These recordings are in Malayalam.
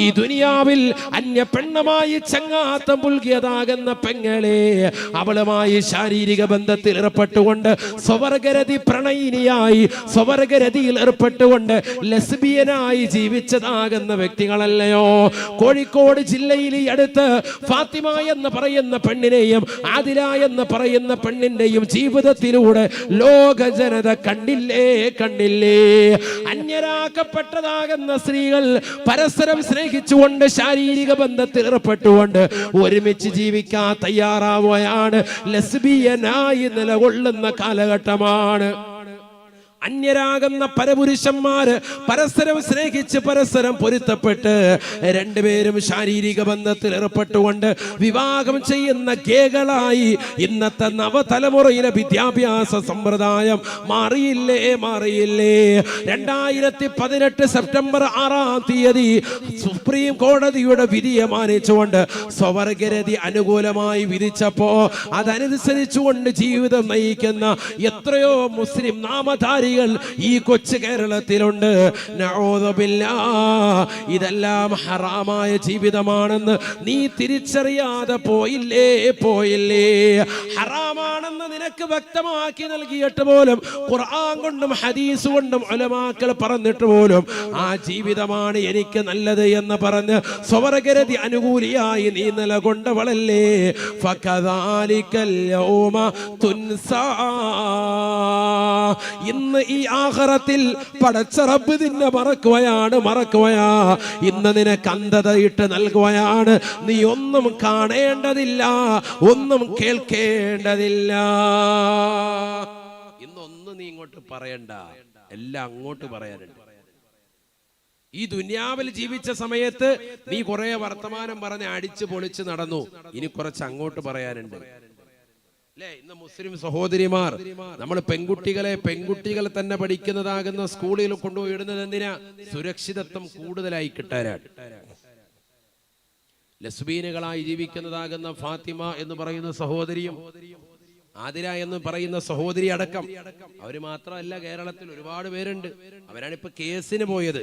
ഈ ദുനിയാവിൽ അന്യ പെണ്ണുമായി ചങ്ങാത്തം പുൽകിയതാകുന്ന പെങ്ങളെ, അവളുമായി ശാരീരിക ബന്ധത്തിൽ ഏർപ്പെട്ടുകൊണ്ട് സ്വവർഗരതി പ്രണയിനിയായി സ്വവർഗരതിയിൽ ഏർപ്പെട്ടുകൊണ്ട് ലെസ്ബിയനായി ജീവിച്ചതാകുന്ന വ്യക്തികളല്ലയോ? കോഴിക്കോട് ജില്ലയിൽ ഈ അടുത്ത് ഫാത്തിമ എന്ന് പറയുന്ന പെണ്ണിനെയും ആദില എന്ന് പറയുന്ന പെണ്ണിന്റെയും ജീവിതത്തിലൂടെ ലോക ജനത കണ്ടില്ലേ? അന്യരാക്കപ്പെട്ടതാകുന്ന സ്ത്രീകൾ പരസ്പരം സ്നേഹിച്ചുകൊണ്ട് ശാരീരിക ബന്ധത്തിൽ ഏർപ്പെട്ടുകൊണ്ട് ഒരുമിച്ച് ജീവിക്കാൻ തയ്യാറാവുകയാണ്. ലെസ്ബിയനായി നിലകൊള്ളുന്ന കാലഘട്ടമാണ്. അന്യരാകുന്ന പരപുരുഷന്മാര് പരസ്പരം സ്നേഹിച്ച് പരസ്പരം പൊരുത്തപ്പെട്ട് രണ്ടുപേരും ശാരീരിക ബന്ധത്തിൽ ഏർപ്പെട്ടുകൊണ്ട് വിവാഹം ചെയ്യുന്ന ഗേകളായി ഇന്നത്തെ നവതലമുറയിലെ വിദ്യാഭ്യാസ സമ്പ്രദായം മാറിയില്ലേ? 2018 സെപ്റ്റംബർ 6 സുപ്രീം കോടതിയുടെ വിധിയെ മാനിച്ചുകൊണ്ട് സ്വവർഗരതി അനുകൂലമായി വിധിച്ചപ്പോ അതനുസരിച്ചുകൊണ്ട് ജീവിതം നയിക്കുന്ന എത്രയോ മുസ്ലിം നാമധാരി ഈ കൊച്ചു കേരളത്തിലുണ്ട്. ഇതെല്ലാം ഹറാമായ ജീവിതമാണെന്ന് നീ തിരിച്ചറിയാതെ പോയില്ലേ? ഹറാമാണെന്ന് നിനക്ക് വ്യക്തമാക്കി നൽകിയിട്ട് പോലും, ഖുർആൻ കൊണ്ടും ഹദീസ് കൊണ്ടും ഉലമാക്കൾ പറഞ്ഞിട്ട് പോലും ആ ജീവിതമാണ് എനിക്ക് നല്ലത് എന്ന് പറഞ്ഞ് സ്വവർഗരതി അനുകൂലിയായി നീ നിലകൊണ്ടവളല്ലേ? ഫകദാലികൽ യൗമ തുൻസാ. ഇന്ന് ഈ ആഖിറത്തിൽ പടച്ച റബ്ബ് നിന്നെ മറക്കുകയാ. ഇന്ന് നിനക്ക് അന്ധതയിട്ട് നൽകുകയാണ്. നീ ഒന്നും കാണേണ്ടതില്ല, ഒന്നും കേൾക്കേണ്ടതില്ല. ഇന്നൊന്നും നീ ഇങ്ങോട്ട് പറയണ്ട, എല്ലാം അങ്ങോട്ട് പറയാനുണ്ട്. ഈ ദുനിയാവിൽ ജീവിച്ച സമയത്ത് നീ കുറെ വർത്തമാനം പറഞ്ഞ് അടിച്ചു പൊളിച്ച് നടന്നു. ഇനി കുറച്ച് അങ്ങോട്ട് പറയാനുണ്ട്. ഇന്ന് മുസ്ലിം സഹോദരിമാർ നമ്മൾ പെൺകുട്ടികളെ തന്നെ പഠിക്കുന്നതാകുന്ന സ്കൂളിൽ കൊണ്ടുപോയി ഇടുന്നത് എന്തിനാ? സുരക്ഷിതത്വം കൂടുതലായി കിട്ടാനാണ്. ലെസ്ബീനുകളായി ജീവിക്കുന്നതാകുന്ന ഫാത്തിമ എന്ന് പറയുന്ന സഹോദരിയും ആതിര എന്ന് പറയുന്ന സഹോദരി അടക്കം അവര് മാത്രമല്ല, കേരളത്തിൽ ഒരുപാട് പേരുണ്ട്. അവരാണിപ്പോ കേസിന് പോയത്.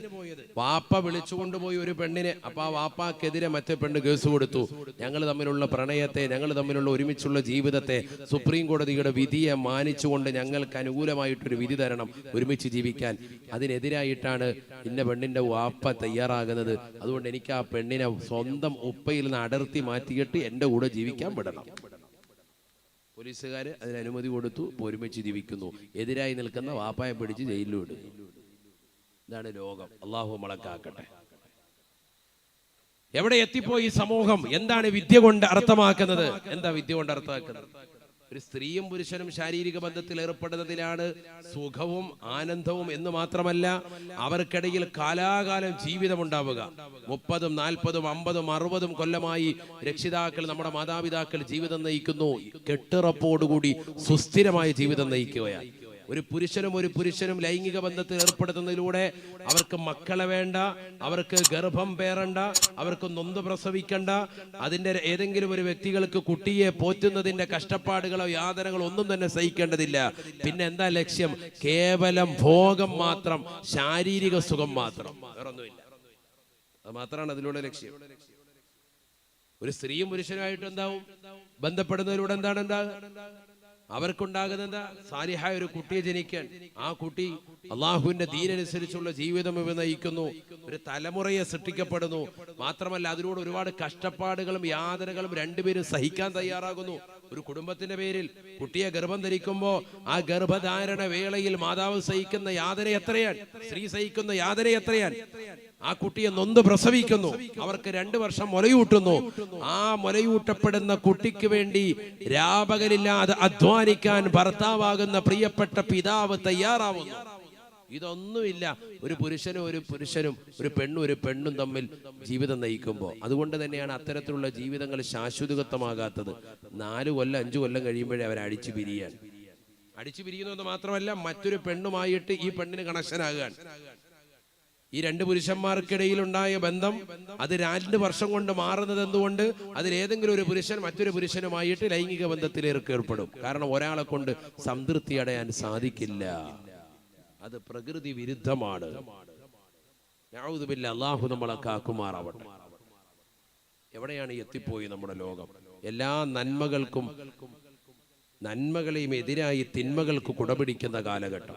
വാപ്പ വിളിച്ചുകൊണ്ടുപോയി ഒരു പെണ്ണിനെ. അപ്പൊ ആ വാപ്പാക്കെതിരെ മറ്റേ പെണ്ണ് കേസ് കൊടുത്തു. ഞങ്ങൾ തമ്മിലുള്ള പ്രണയത്തെ, ഞങ്ങൾ തമ്മിലുള്ള ഒരുമിച്ചുള്ള ജീവിതത്തെ സുപ്രീം കോടതിയുടെ വിധിയെ മാനിച്ചുകൊണ്ട് ഞങ്ങൾക്ക് അനുകൂലമായിട്ടൊരു വിധി തരണം, ഒരുമിച്ച് ജീവിക്കാൻ. അതിനെതിരായിട്ടാണ് ഇന്ന പെണ്ണിന്റെ വാപ്പ തയ്യാറാകുന്നത്. അതുകൊണ്ട് എനിക്ക് ആ പെണ്ണിനെ സ്വന്തം ഉപ്പയിൽ നിന്ന് അടർത്തി മാറ്റിയിട്ട് എന്റെ കൂടെ ജീവിക്കാൻ വിടണം. പോലീസുകാര് അതിന് അനുമതി കൊടുത്തു. ഒരുമിച്ച് ജീവിക്കുന്നു. എതിരായി നിൽക്കുന്ന വാപ്പായെ പിടിച്ച് ജയിലിലും ഇടുന്നു. ഇതാണ് ലോകം. അള്ളാഹു മളക്കാക്കട്ടെ. എവിടെ എത്തിപ്പോയി സമൂഹം? എന്താണ് വിദ്യ കൊണ്ട് അർത്ഥമാക്കുന്നത്? എന്താ വിദ്യ കൊണ്ട് അർത്ഥമാക്കുന്നത്? ഒരു സ്ത്രീയും പുരുഷനും ശാരീരിക ബന്ധത്തിൽ ഏർപ്പെടുന്നതിലാണ് സുഖവും ആനന്ദവും എന്ന് മാത്രമല്ല, അവർക്കിടയിൽ കാലാകാലം ജീവിതമുണ്ടാവുക. 30, 40, 50, 60 കൊല്ലമായി രക്ഷിതാക്കൾ, നമ്മുടെ മാതാപിതാക്കൾ ജീവിതം നയിക്കുന്നു. കെട്ടുറപ്പോടുകൂടി സുസ്ഥിരമായ ജീവിതം നയിക്കുകയാണ്. ഒരു പുരുഷനും ലൈംഗിക ബന്ധത്തിൽ ഏർപ്പെടുത്തുന്നതിലൂടെ അവർക്ക് മക്കളെ വേണ്ട, അവർക്ക് ഗർഭം പേറണ്ട, അവർക്ക് നൊന്ത് പ്രസവിക്കണ്ട, അതിന്റെ ഏതെങ്കിലും ഒരു വ്യക്തികൾക്ക് കുട്ടിയെ പോറ്റുന്നതിന്റെ കഷ്ടപ്പാടുകളോ യാതനകളോ ഒന്നും തന്നെ സഹിക്കേണ്ടതില്ല. പിന്നെ എന്താ ലക്ഷ്യം? കേവലം ഭോഗം മാത്രം, ശാരീരിക സുഖം മാത്രം, വേറൊന്നുമില്ല. അത് മാത്രമാണ് അതിലൂടെ ലക്ഷ്യം. ഒരു സ്ത്രീയും പുരുഷനുമായിട്ട് എന്താവും? ബന്ധപ്പെടുന്നതിലൂടെ എന്താണ് അവർക്കുണ്ടാകുന്ന എന്താ? സാലിഹായ ഒരു കുട്ടിയെ ജനിക്കാൻ. ആ കുട്ടി അള്ളാഹുവിന്റെ ദീനനുസരിച്ചുള്ള ജീവിതം നയിക്കുന്നു. ഒരു തലമുറയെ സൃഷ്ടിക്കപ്പെടുന്നു. മാത്രമല്ല അതിലൂടെ ഒരുപാട് കഷ്ടപ്പാടുകളും യാതനകളും രണ്ടുപേരും സഹിക്കാൻ തയ്യാറാകുന്നു. ഒരു കുടുംബത്തിന്റെ പേരിൽ കുട്ടിയെ ഗർഭം ധരിക്കുമ്പോ ആ ഗർഭധാരണ വേളയിൽ മാതാവ് സഹിക്കുന്ന യാതന എത്രയാണ്? സ്ത്രീ സഹിക്കുന്ന യാതന എത്രയാണ്? ആ കുട്ടിയെ നൊന്ത് പ്രസവിക്കുന്നു. അവർക്ക് 2 വർഷം മുലയൂട്ടുന്നു. ആ മുലയൂട്ടപ്പെടുന്ന കുട്ടിക്ക് വേണ്ടി രാപകലില്ലാതെ അധ്വാനിക്കാൻ ഭർത്താവാകുന്ന പ്രിയപ്പെട്ട പിതാവ് തയ്യാറാവുന്നു. ഇതൊന്നുമില്ല ഒരു പുരുഷനും ഒരു പെണ്ണും തമ്മിൽ ജീവിതം നയിക്കുമ്പോൾ. അതുകൊണ്ട് തന്നെയാണ് അത്തരത്തിലുള്ള ജീവിതങ്ങൾ ശാശ്വതത്വമാകാത്തത്. 4 കൊല്ലം 5 കൊല്ലം കഴിയുമ്പോഴേ അവർ അടിച്ചു പിരിയുന്നത് മാത്രമല്ല, മറ്റൊരു പെണ്ണുമായിട്ട് ഈ പെണ്ണിന് കണക്ഷനാകാൻ. ഈ 2 പുരുഷന്മാർക്കിടയിലുണ്ടായ ബന്ധം അത് 2 വർഷം കൊണ്ട് മാറുന്നത് എന്തുകൊണ്ട്? അതിലേതെങ്കിലും ഒരു പുരുഷൻ മറ്റൊരു പുരുഷനുമായിട്ട് ലൈംഗിക ബന്ധത്തിൽ ഏർപ്പെടും. കാരണം ഒരാളെ കൊണ്ട് സംതൃപ്തി അടയാൻ സാധിക്കില്ല. അത് പ്രകൃതി വിരുദ്ധമാണ്. നഊദു ബില്ലാഹ്, അല്ലാഹു നമ്മളെ കാക്കുമാറാവട്ടെ. എവിടെയാണ് എത്തിപ്പോയി നമ്മുടെ ലോകം? എല്ലാ നന്മകളെയും എതിരായി തിന്മകൾക്ക് കുടപിടിക്കുന്ന കാലഘട്ടം.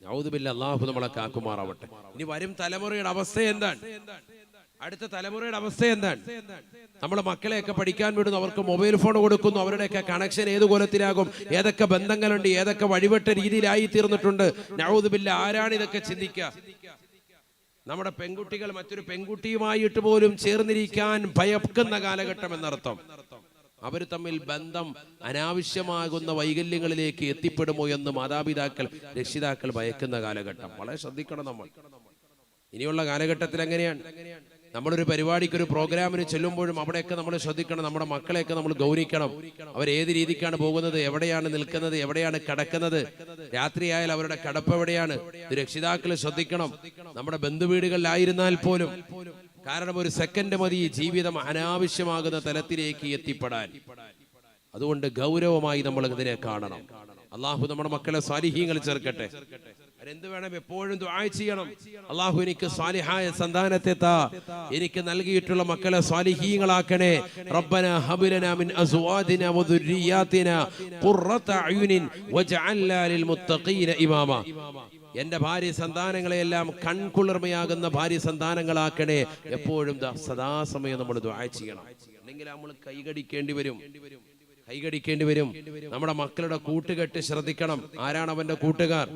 നഊദു ബില്ലാഹ്, അല്ലാഹു നമ്മളെ കാക്കുമാറാവട്ടെ. ഇനി വരും തലമുറയുടെ അവസ്ഥ എന്താണ്? അടുത്ത തലമുറയുടെ അവസ്ഥ എന്താണ്? നമ്മുടെ മക്കളെയൊക്കെ പഠിക്കാൻ വിടുന്നു, അവർക്ക് മൊബൈൽ ഫോൺ കൊടുക്കുന്നു, അവരുടെയൊക്കെ കണക്ഷൻ ഏത് കോലത്തിലാകും, ഏതൊക്കെ ബന്ധങ്ങളുണ്ട്, ഏതൊക്കെ വഴിവിട്ട രീതിയിലായി തീർന്നിട്ടുണ്ട്. നഊദു ബില്ലാഹ്, ആരാണ് ഇതൊക്കെ ചിന്തിക്കുക? നമ്മുടെ പെൺകുട്ടികൾ മറ്റൊരു പെൺകുട്ടിയുമായിട്ട് പോലും ചേർന്നിരിക്കാൻ ഭയക്കുന്ന കാലഘട്ടം എന്നർത്ഥം. അവർ തമ്മിൽ ബന്ധം അനാവശ്യമാകുന്ന വൈകല്യങ്ങളിലേക്ക് എത്തിപ്പെടുമോ എന്ന് മാതാപിതാക്കൾ, രക്ഷിതാക്കൾ ഭയക്കുന്ന കാലഘട്ടം. വളരെ ശ്രദ്ധിക്കണം നമ്മൾ. ഇനിയുള്ള കാലഘട്ടത്തിൽ എങ്ങനെയാണ്? നമ്മളൊരു പരിപാടിക്ക്, ഒരു പ്രോഗ്രാമിന് ചെല്ലുമ്പോഴും അവിടെയൊക്കെ നമ്മൾ ശ്രദ്ധിക്കണം. നമ്മുടെ മക്കളെയൊക്കെ നമ്മൾ ഗൗനിക്കണം. അവർ ഏത് രീതിക്കാണ് പോകുന്നത്, എവിടെയാണ് നിൽക്കുന്നത്, എവിടെയാണ് കിടക്കുന്നത്, രാത്രിയായാൽ അവരുടെ കിടപ്പ് എവിടെയാണ്, രക്ഷിതാക്കൾ ശ്രദ്ധിക്കണം. നമ്മുടെ ബന്ധുവീടുകളിലായിരുന്നാൽ പോലും, കാരണം ഒരു സെക്കൻഡ് മതി ജീവിതം അനാവശ്യമാകുന്ന തലത്തിലേക്ക് എത്തിപ്പെടാൻ. അതുകൊണ്ട് ഗൗരവമായി നമ്മൾ ഇതിനെ കാണണം. അള്ളാഹു നമ്മുടെ മക്കളെ സാലിഹീങ്ങൾ ചേർക്കട്ടെ. എന്ത് വേണം? എപ്പോഴും ദുആ ചെയ്യണം. അള്ളാഹു എനിക്ക് സാലിഹായ സന്താനത്തെ താ, എനിക്ക് നൽകിയിട്ടുള്ള മക്കളെ സാലിഹീങ്ങളാക്കണേ. റബ്ബനാ ഹബ് ലനാ മിൻ അസ്വാദിനാ വദുരിയാതിനാ ഖുർറത അയുനിൻ വജഅൽനാ ലിൽ മുത്തഖീന ഇമാമ. എന്റെ ഭാര്യ സന്താനങ്ങളെയെല്ലാം കൺകുളിർമയാകുന്ന ഭാര്യ സന്താനങ്ങളാക്കണേ. എപ്പോഴും സദാസമയം നമ്മൾ ദുആ ചെയ്യണം. അല്ലെങ്കിൽ നമ്മൾ കൈകടിക്കേണ്ടി വരും. നമ്മുടെ മക്കളുടെ കൂട്ടുകെട്ട് ശ്രദ്ധിക്കണം. ആരാണ് അവന്റെ കൂട്ടുകാർ?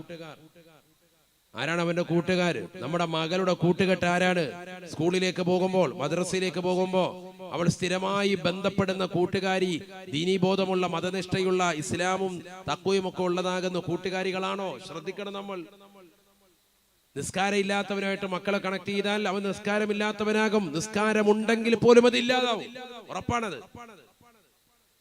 നമ്മുടെ മകളുടെ കൂട്ടുകെട്ട് ആരാണ്? സ്കൂളിലേക്ക് പോകുമ്പോൾ, മദ്രസയിലേക്ക് പോകുമ്പോൾ അവൾ സ്ഥിരമായി ബന്ധപ്പെടുന്ന കൂട്ടുകാരി ദീനീബോധമുള്ള, മതനിഷ്ഠയുള്ള, ഇസ്ലാമും തഖ്വയും ഒക്കെ ഉള്ളതാകുന്ന കൂട്ടുകാരികളാണോ? ശ്രദ്ധിക്കണം നമ്മൾ. നിസ്കാരം ഇല്ലാത്തവനായിട്ട് മക്കളെ കണക്ട് ചെയ്താൽ അവൻ നിസ്കാരമില്ലാത്തവനാകും. നിസ്കാരമുണ്ടെങ്കിൽ പോലും അത് ഇല്ലാതാവും, ഉറപ്പാണത്.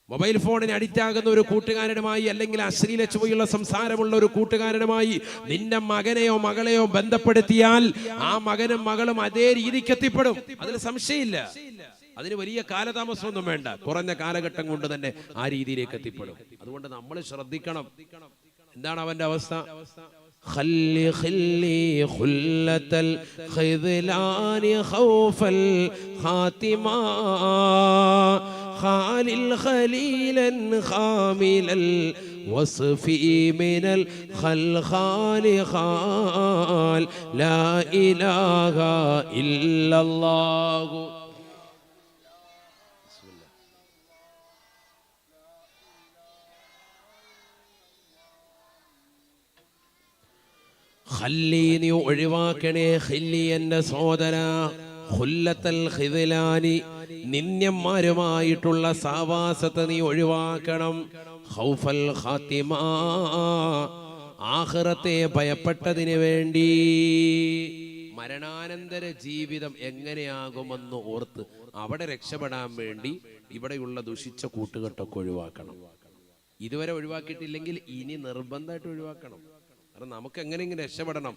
മൊബൈൽ ഫോണിന് അഡിക്റ്റ് ആകുന്ന ഒരു കൂട്ടുകാരനുമായി, അല്ലെങ്കിൽ അശ്ലീല ചുവയുള്ള സംസാരമുള്ള ഒരു കൂട്ടുകാരനുമായി നിന്റെ മകനെയോ മകളെയോ ബന്ധപ്പെടുത്തിയാൽ ആ മകനും മകളും അതേ രീതിക്ക് എത്തിപ്പെടും. അതിൽ സംശയമില്ല. അതിന് വലിയ കാലതാമസമൊന്നും വേണ്ട. കുറഞ്ഞ കാലഘട്ടം കൊണ്ട് തന്നെ ആ രീതിയിലേക്ക് എത്തിപ്പെടും. അതുകൊണ്ട് നമ്മൾ ശ്രദ്ധിക്കണം. എന്താണ് അവന്റെ അവസ്ഥ? خلي خلة الخذلان خوف الخاتمة خالل خليلا خامل الوصف من الخلخال خال لا إله إلا الله. ഖല്ലി, നീ ഒഴിവാക്കണേ. ഖല്ലി, എന്റെ സഹോദര, ഖുല്ലത്തൽ ഖിദ്ലാനി, നിന്യന്മാരുമായിട്ടുള്ള സാവാസത്തെ നീ ഒഴിവാക്കണം. ഖൗഫൽ ഖാത്തിമ, ആഖിറത്തെ ഭയപ്പെട്ടതിന് വേണ്ടി. മരണാനന്തര ജീവിതം എങ്ങനെയാകുമെന്ന് ഓർത്ത് അവിടെ രക്ഷപ്പെടാൻ വേണ്ടി ഇവിടെയുള്ള ദുഷിച്ച കൂട്ടുകെട്ടൊക്കെ ഒഴിവാക്കണം. ഇതുവരെ ഒഴിവാക്കിയിട്ടില്ലെങ്കിൽ ഇനി നിർബന്ധമായിട്ട് ഒഴിവാക്കണം. കാരണം നമുക്ക് എങ്ങനെയെങ്കിലും രക്ഷപ്പെടണം.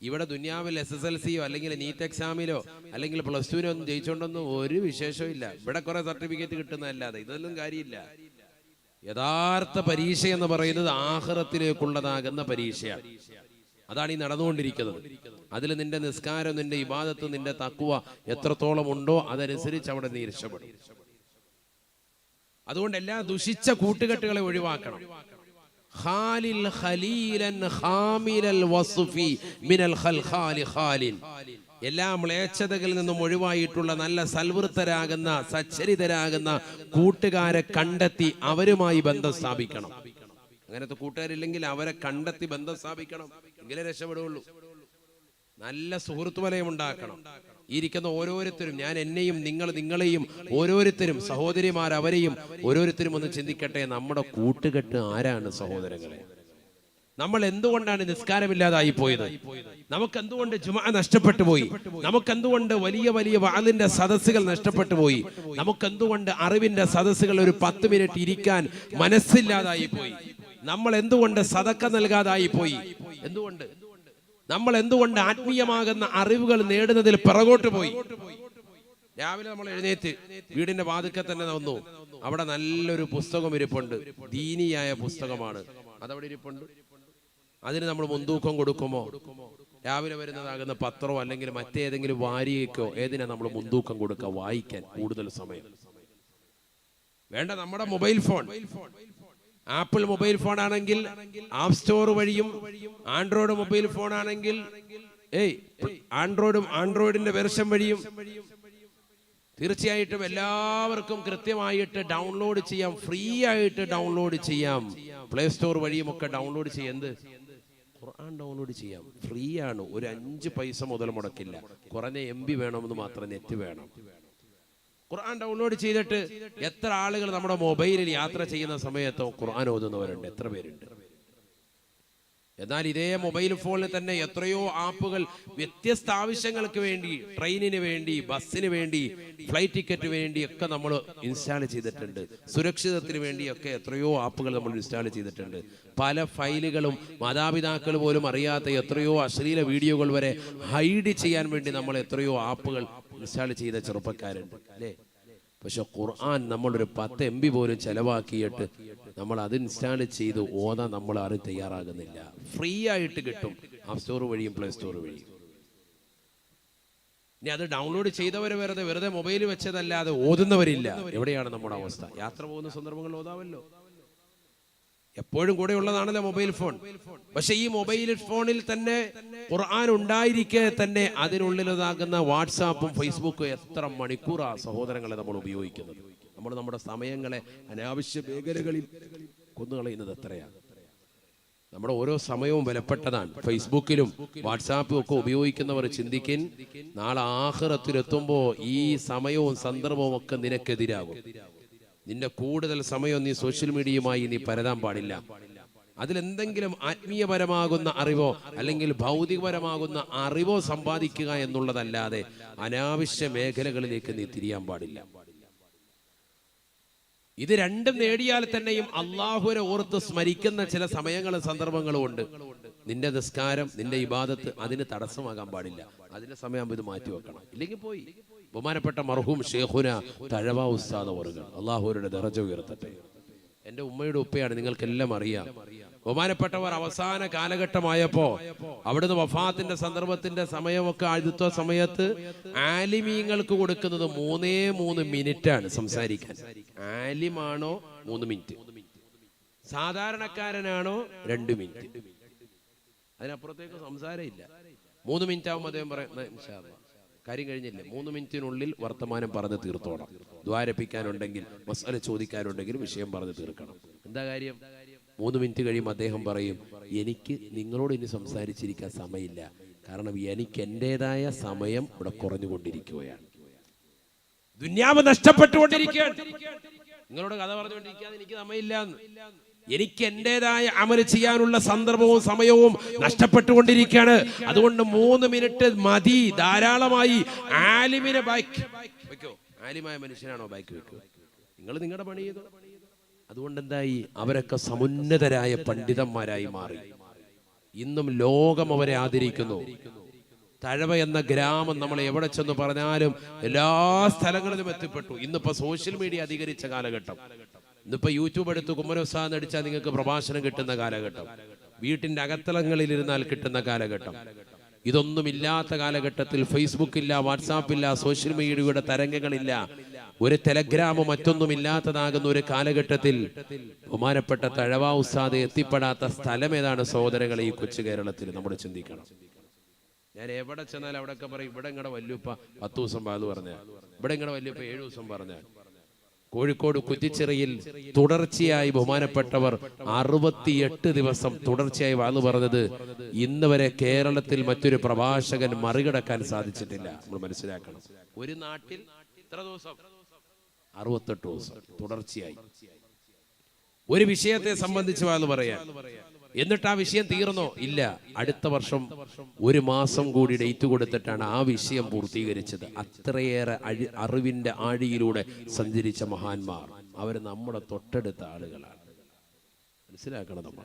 ഇവിടെ ദുനിയാവിൽ SSLCയോ അല്ലെങ്കിൽ നീറ്റ് എക്സാമിലോ അല്ലെങ്കിൽ +2 ഒന്നും ജയിച്ചോണ്ടൊന്നും ഒരു വിശേഷവും ഇല്ല. ഇവിടെ കുറെ സർട്ടിഫിക്കറ്റ് കിട്ടുന്നതല്ലാതെ ഇതൊന്നും കാര്യമില്ല. യഥാർത്ഥ പരീക്ഷ എന്ന് പറയുന്നത് ആഖിറത്തിലേക്കുള്ളതാകുന്ന പരീക്ഷയാണ്. അതാണ് ഈ നടന്നുകൊണ്ടിരിക്കുന്നത്. അതിൽ നിന്റെ നിസ്കാരം, നിന്റെ ഇബാദത്ത്, നിന്റെ തഖ്വ എത്രത്തോളം ഉണ്ടോ അതനുസരിച്ച് അവിടെ നീ രക്ഷപ്പെടും. അതുകൊണ്ട് എല്ലാ ദുഷിച്ച കൂട്ടുകെട്ടുകളെ ഒഴിവാക്കണം. ഖാലിൽ ഖലീലൻ ഖാമിലൽ വസ്ഫി മിനൽ ഖൽഖാലി ഖാലിൻ, എല്ലാ മ്ലേച്ഛതകളിൽ നിന്നും ഒഴിവായിട്ടുള്ള നല്ല സൽവൃത്തരാകുന്ന, സച്ചരിതരാകുന്ന കൂട്ടുകാരെ കണ്ടെത്തി അവരുമായി ബന്ധം സ്ഥാപിക്കണം. അങ്ങനത്തെ കൂട്ടുകാരില്ലെങ്കിൽ അവരെ കണ്ടെത്തി ബന്ധം സ്ഥാപിക്കണം, എങ്കിലേ രക്ഷപ്പെടുകയുള്ളൂ. നല്ല സുഹൃത്ത് വലയം ഉണ്ടാക്കണം. ഈ ഇരിക്കുന്ന ഓരോരുത്തരും, ഞാൻ എന്നെയും നിങ്ങളെയും ഓരോരുത്തരും, സഹോദരിമാർ അവരെയും ഓരോരുത്തരും ഒന്ന് ചിന്തിക്കട്ടെ. നമ്മുടെ കൂട്ടുകെട്ട് ആരാണ് സഹോദരങ്ങളെ? നമ്മൾ എന്തുകൊണ്ടാണ് നിസ്കാരമില്ലാതായി പോയത്? നമുക്കെന്തുകൊണ്ട് ജുമുഅ നഷ്ടപ്പെട്ടു പോയി? നമുക്കെന്തുകൊണ്ട് വലിയ വലിയ വഅലിന്റെ സദസ്സുകൾ നഷ്ടപ്പെട്ടു പോയി? നമുക്കെന്തുകൊണ്ട് അറിവിന്റെ സദസ്സുകൾ ഒരു 10 മിനിറ്റ് ഇരിക്കാൻ മനസ്സില്ലാതായി പോയി? നമ്മൾ എന്തുകൊണ്ട് സദക്ക നൽകാതായി പോയി? എന്തുകൊണ്ട്? നമ്മൾ എന്തുകൊണ്ട് ആത്മീയമാകുന്ന അറിവുകൾ നേടുന്നതിൽ പിറകോട്ട് പോയി? രാവിലെ നമ്മൾ എഴുന്നേറ്റ് വീടിന്റെ വാതിൽക്കൽ തന്നെ വന്നു. അവിടെ നല്ലൊരു പുസ്തകം ഇരിപ്പുണ്ട്, ദീനിയായ പുസ്തകമാണ്, അതവിടെ ഇരിപ്പുണ്ട്. അതിന് നമ്മൾ മുൻതൂക്കം കൊടുക്കുമോ? രാവിലെ വരുന്നതാകുന്ന പത്രമോ അല്ലെങ്കിൽ മറ്റേതെങ്കിലും വാരികയ്ക്കോ ഏതിനാ നമ്മൾ മുൻതൂക്കം കൊടുക്കുക? വായിക്കാൻ കൂടുതൽ സമയം വേണ്ട. നമ്മുടെ mobile phone, apple mobile phone ആണെങ്കിൽ ആപ്പ് സ്റ്റോർ വഴിയും, ആൻഡ്രോയിഡ് മൊബൈൽ ഫോൺ ആണെങ്കിൽ ആൻഡ്രോയിഡിന്റെ വെർഷൻ വഴിയും തീർച്ചയായിട്ടും എല്ലാവർക്കും കൃത്യമായിട്ട് ഡൗൺലോഡ് ചെയ്യാം. ഫ്രീ ആയിട്ട് ഡൗൺലോഡ് ചെയ്യാം. പ്ലേ സ്റ്റോർ വഴിയും ഒക്കെ ഡൗൺലോഡ് ചെയ്യാം. എന്ത്? ഖുർആൻ ഡൗൺലോഡ് ചെയ്യാം. ഫ്രീ ആണ്. ഒരു 5 പൈസ മുതൽ മുടക്കില്ല. കുറഞ്ഞ MB വേണമെന്ന് മാത്രം, നെറ്റ് വേണം. ഖുർആൻ ഡൗൺലോഡ് ചെയ്തിട്ട് എത്ര ആളുകൾ നമ്മുടെ മൊബൈലിൽ യാത്ര ചെയ്യുന്ന സമയത്തോ ഖുർആൻ ഓതുന്നവരുണ്ട്? എത്ര പേരുണ്ട്? എന്നാൽ ഇതേ മൊബൈൽ ഫോണിൽ തന്നെ എത്രയോ ആപ്പുകൾ വ്യത്യസ്ത ആവശ്യങ്ങൾക്ക് വേണ്ടി, ട്രെയിനിന് വേണ്ടി, ബസ്സിന് വേണ്ടി, ഫ്ലൈറ്റ് ടിക്കറ്റ് വേണ്ടി ഒക്കെ നമ്മൾ ഇൻസ്റ്റാൾ ചെയ്തിട്ടുണ്ട്. സുരക്ഷിതത്തിന് വേണ്ടിയൊക്കെ എത്രയോ ആപ്പുകൾ നമ്മൾ ഇൻസ്റ്റാൾ ചെയ്തിട്ടുണ്ട്. പല ഫയലുകളും മാതാപിതാക്കൾ പോലും അറിയാത്ത എത്രയോ അശ്ലീല വീഡിയോകൾ വരെ ഹൈഡ് ചെയ്യാൻ വേണ്ടി നമ്മൾ എത്രയോ ആപ്പുകൾ ഇൻസ്റ്റാൾ ചെയ്ത ചെറുപ്പക്കാരുണ്ട്, അല്ലേ? പക്ഷെ ഖുർആൻ നമ്മളൊരു 10 MB പോലും ചെലവാക്കിയിട്ട് നമ്മൾ അത് ഇൻസ്റ്റാൾ ചെയ്ത് ഓതാൻ നമ്മൾ ആരും തയ്യാറാകുന്നില്ല. ഫ്രീ ആയിട്ട് കിട്ടും, ആപ്പ് സ്റ്റോർ വഴിയും പ്ലേ സ്റ്റോർ വഴിയും. ഇനി അത് ഡൗൺലോഡ് ചെയ്തവർ വെറുതെ മൊബൈൽ വെച്ചതല്ലാതെ ഓതുന്നവരില്ല. എവിടെയാണ് നമ്മുടെ അവസ്ഥ? യാത്ര പോകുന്ന സന്ദർഭങ്ങൾ ഓതാവല്ലോ. എപ്പോഴും കൂടെ ഉള്ളതാണല്ലോ മൊബൈൽ ഫോൺ. പക്ഷെ ഈ മൊബൈൽ ഫോണിൽ തന്നെ ഖുർആൻ ഉണ്ടായിരിക്കെ തന്നെ അതിനുള്ളിലതാകുന്ന വാട്സാപ്പും ഫേസ്ബുക്കും എത്ര മണിക്കൂറാ സഹോദരങ്ങളെ നമ്മൾ ഉപയോഗിക്കുന്നത്. നമ്മൾ നമ്മുടെ സമയങ്ങളെ അനാവശ്യ മേഖലകളിൽ കൊന്നുകളയുന്നത് എത്രയാണ്. നമ്മുടെ ഓരോ സമയവും വിലപ്പെട്ടതാണ്. ഫേസ്ബുക്കിലും വാട്സാപ്പും ഒക്കെ ഉപയോഗിക്കുന്നവർ ചിന്തിക്കിൻ, നാളെ ആഖിറത്തിലെത്തുമ്പോൾ ഈ സമയവും സന്ദർഭവും ഒക്കെ നിനക്കെതിരാകും. നിന്റെ കൂടുതൽ സമയം നീ സോഷ്യൽ മീഡിയയുമായി നീ പരതാൻ പാടില്ല. അതിലെന്തെങ്കിലും ആത്മീയപരമാകുന്ന അറിവോ അല്ലെങ്കിൽ ഭൗതികപരമാകുന്ന അറിവോ സമ്പാദിക്കുക എന്നുള്ളതല്ലാതെ അനാവശ്യ മേഖലകളിലേക്ക് നീ തിരിയാൻ പാടില്ല. ഇത് രണ്ടും നേടിയാൽ തന്നെയും അള്ളാഹുവിനെ ഓർത്ത് സ്മരിക്കുന്ന ചില സമയങ്ങളും സന്ദർഭങ്ങളും ഉണ്ട്. നിന്റെ നിസ്കാരം, നിന്റെ ഇബാദത്ത് അതിന് തടസ്സമാകാൻ പാടില്ല. അതിന്റെ സമയം ഇത് മാറ്റിവെക്കണം. ഇല്ലെങ്കിൽ പോയി. ബഹുമാനപ്പെട്ട മർഹൂം ഷേഖുന തഴവ ഉസ്താദ് അവറുകൾ, അള്ളാഹുവിന്റെ ദറജ ഉയർത്തട്ടെ. എന്റെ ഉമ്മയുടെ ഉപ്പയാണ്, നിങ്ങൾക്കെല്ലാം അറിയാം. ബഹുമാനപ്പെട്ടവർ അവസാന കാലഘട്ടമായപ്പോ അവിടുന്ന് വഫാത്തിന്റെ സന്ദർഭത്തിന്റെ സമയമൊക്കെ അടുത്ത സമയത്ത് ആലിമീങ്ങൾക്ക് കൊടുക്കുന്നത് 3 മിനിറ്റാണ് സംസാരിക്കാൻ. ആലിമാണോ 3 മിനിറ്റ്, സാധാരണക്കാരനാണോ 2 മിനിറ്റ്, അതിനപ്പുറത്തേക്ക് സംസാരം ഇല്ല. 3 മിനിറ്റ് ആവുമ്പോൾ അദ്ദേഹം പറയുന്നത് കാര്യം കഴിഞ്ഞില്ലേ, 3 മിനിറ്റിനുള്ളിൽ വർത്തമാനം പറഞ്ഞ് തീർത്തോണം. ദ്വാരപ്പിക്കാനുണ്ടെങ്കിൽ, മസാല ചോദിക്കാനുണ്ടെങ്കിൽ വിഷയം പറഞ്ഞ് തീർക്കണം. എന്താ കാര്യം? 3 മിനിറ്റ് കഴിയുമ്പോൾ അദ്ദേഹം പറയും, എനിക്ക് നിങ്ങളോട് ഇനി സംസാരിച്ചിരിക്കാൻ സമയമില്ല, കാരണം എനിക്ക് എന്റേതായ സമയം ഇവിടെ കുറഞ്ഞുകൊണ്ടിരിക്കുകയാണ്, ദുന്യാവ് നഷ്ടപ്പെട്ടുകൊണ്ടിരിക്കുകയാണ്. നിങ്ങളോട് കഥ പറഞ്ഞുകൊണ്ടിരിക്കാതെ എനിക്ക് സമയമില്ല. എനിക്ക് എന്റേതായ അമല് ചെയ്യാനുള്ള സന്ദർഭവും സമയവും നഷ്ടപ്പെട്ടുകൊണ്ടിരിക്കുകയാണ്. അതുകൊണ്ട് 3 മിനിറ്റ് മതി, ധാരാളമായി. ആലിമിനെ ബൈക്ക് വെക്കോ? ആലിമായ മനുഷ്യനാണോ ബൈക്ക് വെക്കോ? നിങ്ങൾ നിങ്ങളുടെ പണി ചെയ്തോ. അതുകൊണ്ട് എന്തായി? അവരൊക്കെ സമുന്നതരായ പണ്ഡിതന്മാരായി മാറി. ഇന്നും ലോകം അവരെ ആദരിക്കുന്നു. തഴവ എന്ന ഗ്രാമം നമ്മൾ എവിടെ ചെന്ന് പറഞ്ഞാലും എല്ലാ സ്ഥലങ്ങളിലും എത്തിപ്പെട്ടു. ഇന്നിപ്പോ സോഷ്യൽ മീഡിയ അധികരിച്ച കാലഘട്ടം. ഇന്നിപ്പോ യൂട്യൂബ് എടുത്ത് കുമ്മനോസാന്ന് അടിച്ചാൽ നിങ്ങൾക്ക് പ്രഭാഷണം കിട്ടുന്ന കാലഘട്ടം. വീട്ടിന്റെ അകത്തളങ്ങളിൽ ഇരുന്നാൽ കിട്ടുന്ന കാലഘട്ടം. ഇതൊന്നുമില്ലാത്ത കാലഘട്ടത്തിൽ ഫേസ്ബുക്ക് ഇല്ല, വാട്സാപ്പ് ഇല്ല, സോഷ്യൽ മീഡിയയുടെ തരംഗങ്ങളില്ല, ഒരു ടെലഗ്രാമോ മറ്റൊന്നുമില്ലാത്തതാകുന്ന ഒരു കാലഘട്ടത്തിൽ ബഹുമാനപ്പെട്ട തഴവ ഉസ്താദ് എത്തിപ്പെടാത്ത സ്ഥലം ഏതാണ് സഹോദരങ്ങളെ? ഈ കൊച്ചു കേരളത്തിൽ നമ്മൾ ചിന്തിക്കണം. ഞാൻ എവിടെ ചെന്നാൽ അവിടെയൊക്കെ പറയും, ഇവിടെ ഇങ്ങടെ വല്യുപ്പ 10 ദിവസം വാത് പറഞ്ഞ, ഇവിടെ ഇങ്ങടെ വല്യുപ്പ 7 ദിവസം പറഞ്ഞ. കോഴിക്കോട് കുറ്റിച്ചിറയിൽ തുടർച്ചയായി ബഹുമാനപ്പെട്ടവർ 68 ദിവസം തുടർച്ചയായി വാത് പറഞ്ഞത് ഇന്ന് വരെ കേരളത്തിൽ മറ്റൊരു പ്രഭാഷകൻ മറികടക്കാൻ സാധിച്ചിട്ടില്ല. നമ്മൾ മനസ്സിലാക്കണം. ഒരു നാട്ടിൽ എത്ര ദിവസം? 68 ദിവസം തുടർച്ചയായി ഒരു വിഷയത്തെ സംബന്ധിച്ച് വാത് പറയാൻ. എന്നിട്ട് ആ വിഷയം തീർന്നോ? ഇല്ല. അടുത്ത വർഷം 1 മാസം കൂടി ഡേറ്റ് കൊടുത്തിട്ടാണ് ആ വിഷയം പൂർത്തീകരിച്ചത്. അത്രയേറെ അറിവിന്റെ ആഴിയിലൂടെ സഞ്ചരിച്ച മഹാന്മാർ അവർ നമ്മുടെ തൊട്ടടുത്ത ആളുകളാണ്. മനസ്സിലാക്കണം.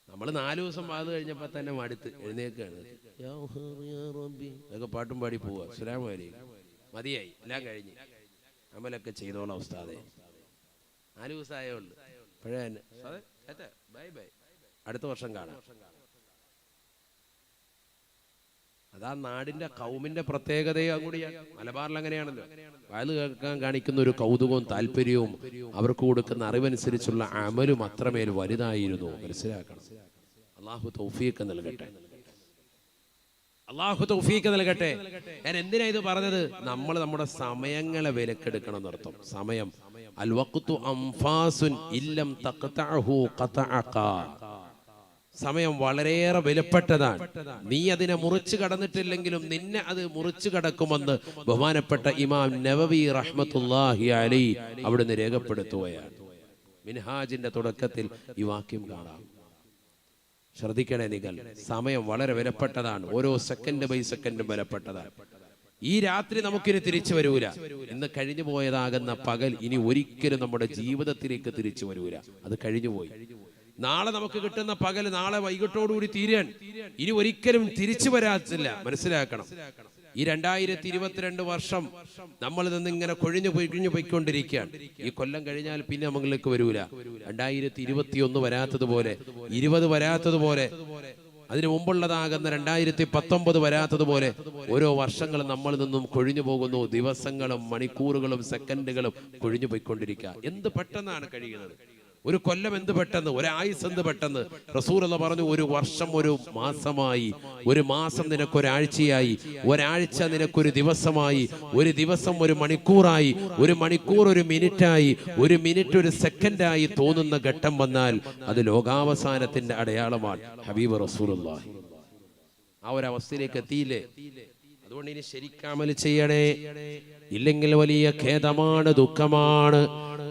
നമ്മൾ 4 ദിവസം വാത് കഴിഞ്ഞപ്പോ തന്നെ മടുത്ത് എഴുന്നേക്കാണ്, അതൊക്കെ പാട്ടും പാടി പോവുക. അസ്സലാമു അലൈക്കും, മതിയായി, എല്ലാം കഴിഞ്ഞ് അമലൊക്കെ ചെയ്തോളാം ഉസ്താദെ. 4 ദിവസമായേ ഉള്ളൂ. ബൈ ബൈ, അടുത്ത വർഷം കാണാം. അതാ നാടിന്റെ കൗമിന്റെ പ്രത്യേകതയും കൂടിയാണ്. മലബാറിൽ അങ്ങനെയാണല്ലോ. വയല് കേൾക്കാൻ കാണിക്കുന്ന ഒരു കൗതുകവും താല്പര്യവും അവർക്ക് കൊടുക്കുന്ന അറിവനുസരിച്ചുള്ള അമലും അത്രമേൽ വലുതായിരുന്നു. മനസ്സിലാക്കണം. അള്ളാഹു തൗഫീഖ് നൽകട്ടെ. അള്ളാഹു തൗഫീഖ് നൽകട്ടെ. ഞാൻ എന്തിനാ ഇത് പറഞ്ഞത്? നമ്മൾ നമ്മുടെ സമയങ്ങളെ വിലക്കെടുക്കണം എന്നർത്ഥം. സമയം അൽ വഖ്തു അംഫാസുൻ ഇല്ലം തഖ്തഅഹു ഖതഅക. സമയം വളരെയേറെ വിലപ്പെട്ടതാണ്. നീ അതിനെ മുറിച്ചു കടന്നിട്ടില്ലെങ്കിലും നിന്നെ അത് മുറിച്ചു കടക്കുമെന്ന് ബഹുമാനപ്പെട്ട ഇമാം നവവി റഹ്മത്തുള്ളാഹി അലൈഹി അവിടുന്ന് രേഖപ്പെടുത്തുകയാണ്. മിൻഹാജിന്റെ തുടക്കത്തിൽ ഈ വാക്യം കാണാം. ശ്രദ്ധിക്കണേ നിങ്ങൾ, സമയം വളരെ വിലപ്പെട്ടതാണ്. ഓരോ സെക്കൻഡ് ബൈ സെക്കൻഡും വിലപ്പെട്ടതാണ്. ഈ രാത്രി നമുക്കിനി തിരിച്ചു വരൂല. ഇന്ന് കഴിഞ്ഞു പോയതാകുന്ന പകൽ ഇനി ഒരിക്കലും നമ്മുടെ ജീവിതത്തിലേക്ക് തിരിച്ചു വരൂല. അത് കഴിഞ്ഞുപോയി. നാളെ നമുക്ക് കിട്ടുന്ന പകൽ നാളെ വൈകിട്ടോടുകൂടി തീരാൻ ഇനി ഒരിക്കലും തിരിച്ചു വരാത്തില്ല. മനസ്സിലാക്കണം. ഈ 2022 വർഷം നമ്മളിൽ നിന്ന് ഇങ്ങനെ കൊഴിഞ്ഞു പോയിക്കൊണ്ടിരിക്കുകയാണ്. ഈ കൊല്ലം കഴിഞ്ഞാൽ പിന്നെ നമ്മളിലേക്ക് വരൂല. 2021 വരാത്തതുപോലെ, 20 വരാത്തതുപോലെ, അതിനു മുമ്പുള്ളതാകുന്ന 2019 വരാത്തതുപോലെ ഓരോ വർഷങ്ങളും നമ്മളിൽ നിന്നും കൊഴിഞ്ഞു പോകുന്നു. ദിവസങ്ങളും മണിക്കൂറുകളും സെക്കൻഡുകളും കൊഴിഞ്ഞു പോയിക്കൊണ്ടിരിക്കുക. എന്ത് പെട്ടെന്നാണ് കഴിയുന്നത്. ഒരു കൊല്ലം എന്ത് പെട്ടെന്ന്, ഒരായുസ് എന്ത് പെട്ടെന്ന്. റസൂലുള്ളാഹി പറഞ്ഞു, ഒരു വർഷം ഒരു മാസമായി, ഒരു മാസം നിനക്കൊരാഴ്ചയായി, ഒരാഴ്ച നിനക്കൊരു ദിവസമായി, ഒരു ദിവസം ഒരു മണിക്കൂറായി, ഒരു മണിക്കൂർ ഒരു മിനിറ്റായി, ഒരു മിനിറ്റ് ഒരു സെക്കൻഡായി തോന്നുന്ന ഘട്ടം വന്നാൽ അത് ലോകാവസാനത്തിന്റെ അടയാളമാണ്. ഹബീബ് റസൂലുള്ളാഹി ആ ഒരു അവസ്ഥയിലേക്ക് എത്തിയില്ലേ? അതുകൊണ്ട് ഇനി ശരിക്കമൽ ചെയ്യണേ. ഇല്ലെങ്കിൽ വലിയ ഖേദമാണ്, ദുഃഖമാണ്.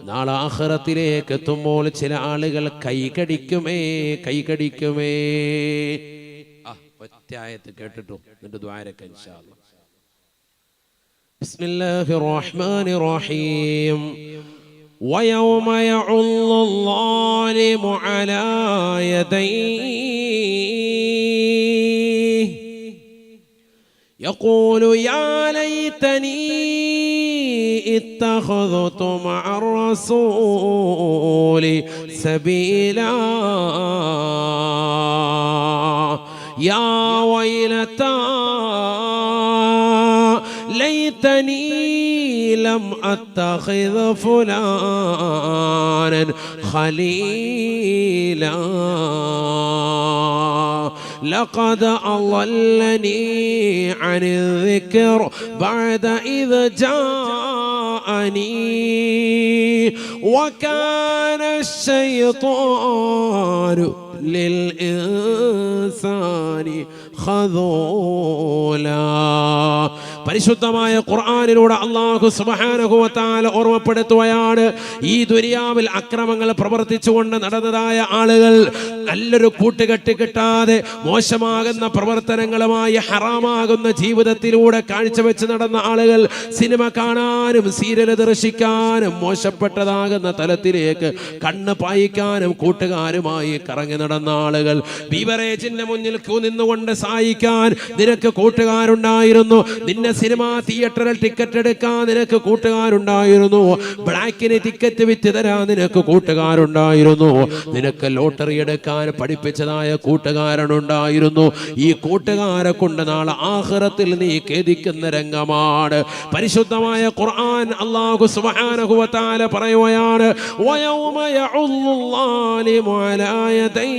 നാളെ ആഖിറത്തിലേക്ക് എത്തുമ്പോൾ ചില ആളുകൾ കൈകടിക്കുമേ. ഒറ്റ ആയത്ത് കേട്ടിട്ടു എന്നിട്ട് ദുആരക്ക ഇൻഷാ അല്ലാഹ്. ബിസ്മില്ലാഹിർ റഹ്മാനിർ റഹീം. വയൗമ യഉള്ളുല്ലാലിമു അലാ യദൈഹി يقول يا ليتني اتخذت مع الرسول سبيلا يا ويلتى ليتني لم أتخذ فلانا خليلا لقد أضلني عن الذكر بعد إذ جاءني وكان الشيطان للإنسان خذولا. പരിശുദ്ധമായ ഖുർആനിലൂടെ അല്ലാഹു സുബ്ഹാനഹു വ തആല ഓർമ്മപ്പെടുത്തുകയാണ്, ഈ ദുനിയാവിൽ അക്രമങ്ങൾ പ്രവർത്തിച്ചുകൊണ്ട് നടന്നതായ ആളുകൾ, നല്ലൊരു കൂട്ടുകെട്ട് കിട്ടാതെ മോശമാകുന്ന പ്രവർത്തനങ്ങളുമായി ഹറാമാകുന്ന ജീവിതത്തിലൂടെ കാഴ്ചവെച്ച് നടന്ന ആളുകൾ, സിനിമ കാണാനും സീരിയൽ ദർശിക്കാനും മോശപ്പെട്ടതാകുന്ന തലത്തിലേക്ക് കണ്ണ് പായിക്കാനും കൂട്ടുകാരുമായി കറങ്ങി നടന്ന ആളുകൾ, ബീവറേജിന്റെ മുന്നിൽ നിന്നുകൊണ്ട് സഹായിക്കാൻ നിനക്ക് കൂട്ടുകാരുണ്ടായിരുന്നു, നിന്നെ സിനിമ തിയേറ്ററിൽ ടിക്കറ്റ് എടുക്കാൻ നിനക്ക് കൂട്ടുകാരുണ്ടായിരുന്നു, ബ്ലാക്കിന് ടിക്കറ്റ് വിറ്റ് തരാൻ നിനക്ക് കൂട്ടുകാരുണ്ടായിരുന്നു, നിനക്ക് ലോട്ടറി എടുക്കാൻ പഠിപ്പിച്ചതായ കൂട്ടുകാരനുണ്ടായിരുന്നു. ഈ കൂട്ടുകാരെ കൊണ്ട് നാളെ ആഖിറത്തിൽ നീ ഖേദിക്കുന്ന രംഗമാണ്. പരിശുദ്ധമായ ഖുർആൻ അല്ലാഹു സുബ്ഹാനഹു വ തആല പറയുകയാണ്, വയൗമ യഉള്ളുല്ലാലിമു അലാ യദൈഹി.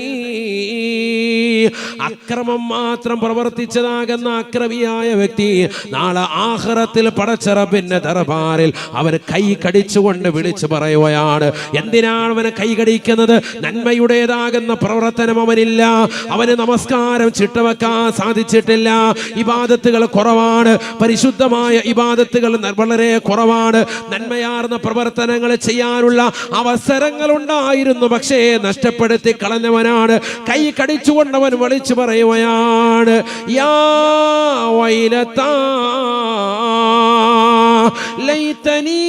അക്രമം മാത്രം പ്രവർത്തിച്ചതാകുന്ന അക്രമിയായ വ്യക്തി നാളെ ആഖിറത്തിൽ പടച്ച റബ്ബിന്റെ ദർബാറിൽ അവൻ കൈ കടിച്ചുകൊണ്ട് വിളിച്ചു പറയുകയാണ്. എന്തിനാണ് അവന് കൈ കടിക്കുന്നത്? നന്മയുടേതാകുന്ന പ്രവർത്തനം അവനില്ല, അവന് നമസ്കാരം ചിട്ടവെക്കാൻ സാധിച്ചിട്ടില്ല, ഇബാദത്തുകൾ കുറവാണ്, പരിശുദ്ധമായ ഇബാദത്തുകൾ വളരെ കുറവാണ്, നന്മയാർന്ന പ്രവർത്തനങ്ങൾ ചെയ്യാനുള്ള അവസരങ്ങൾ ഉണ്ടായിരുന്നു, പക്ഷേ നഷ്ടപ്പെടുത്തി കളഞ്ഞവനാണ്. കൈ കടിച്ചുകൊണ്ടവൻ വിളിച്ചു പറയുകയാണ്, യാ വൈലതാ ലൈതനി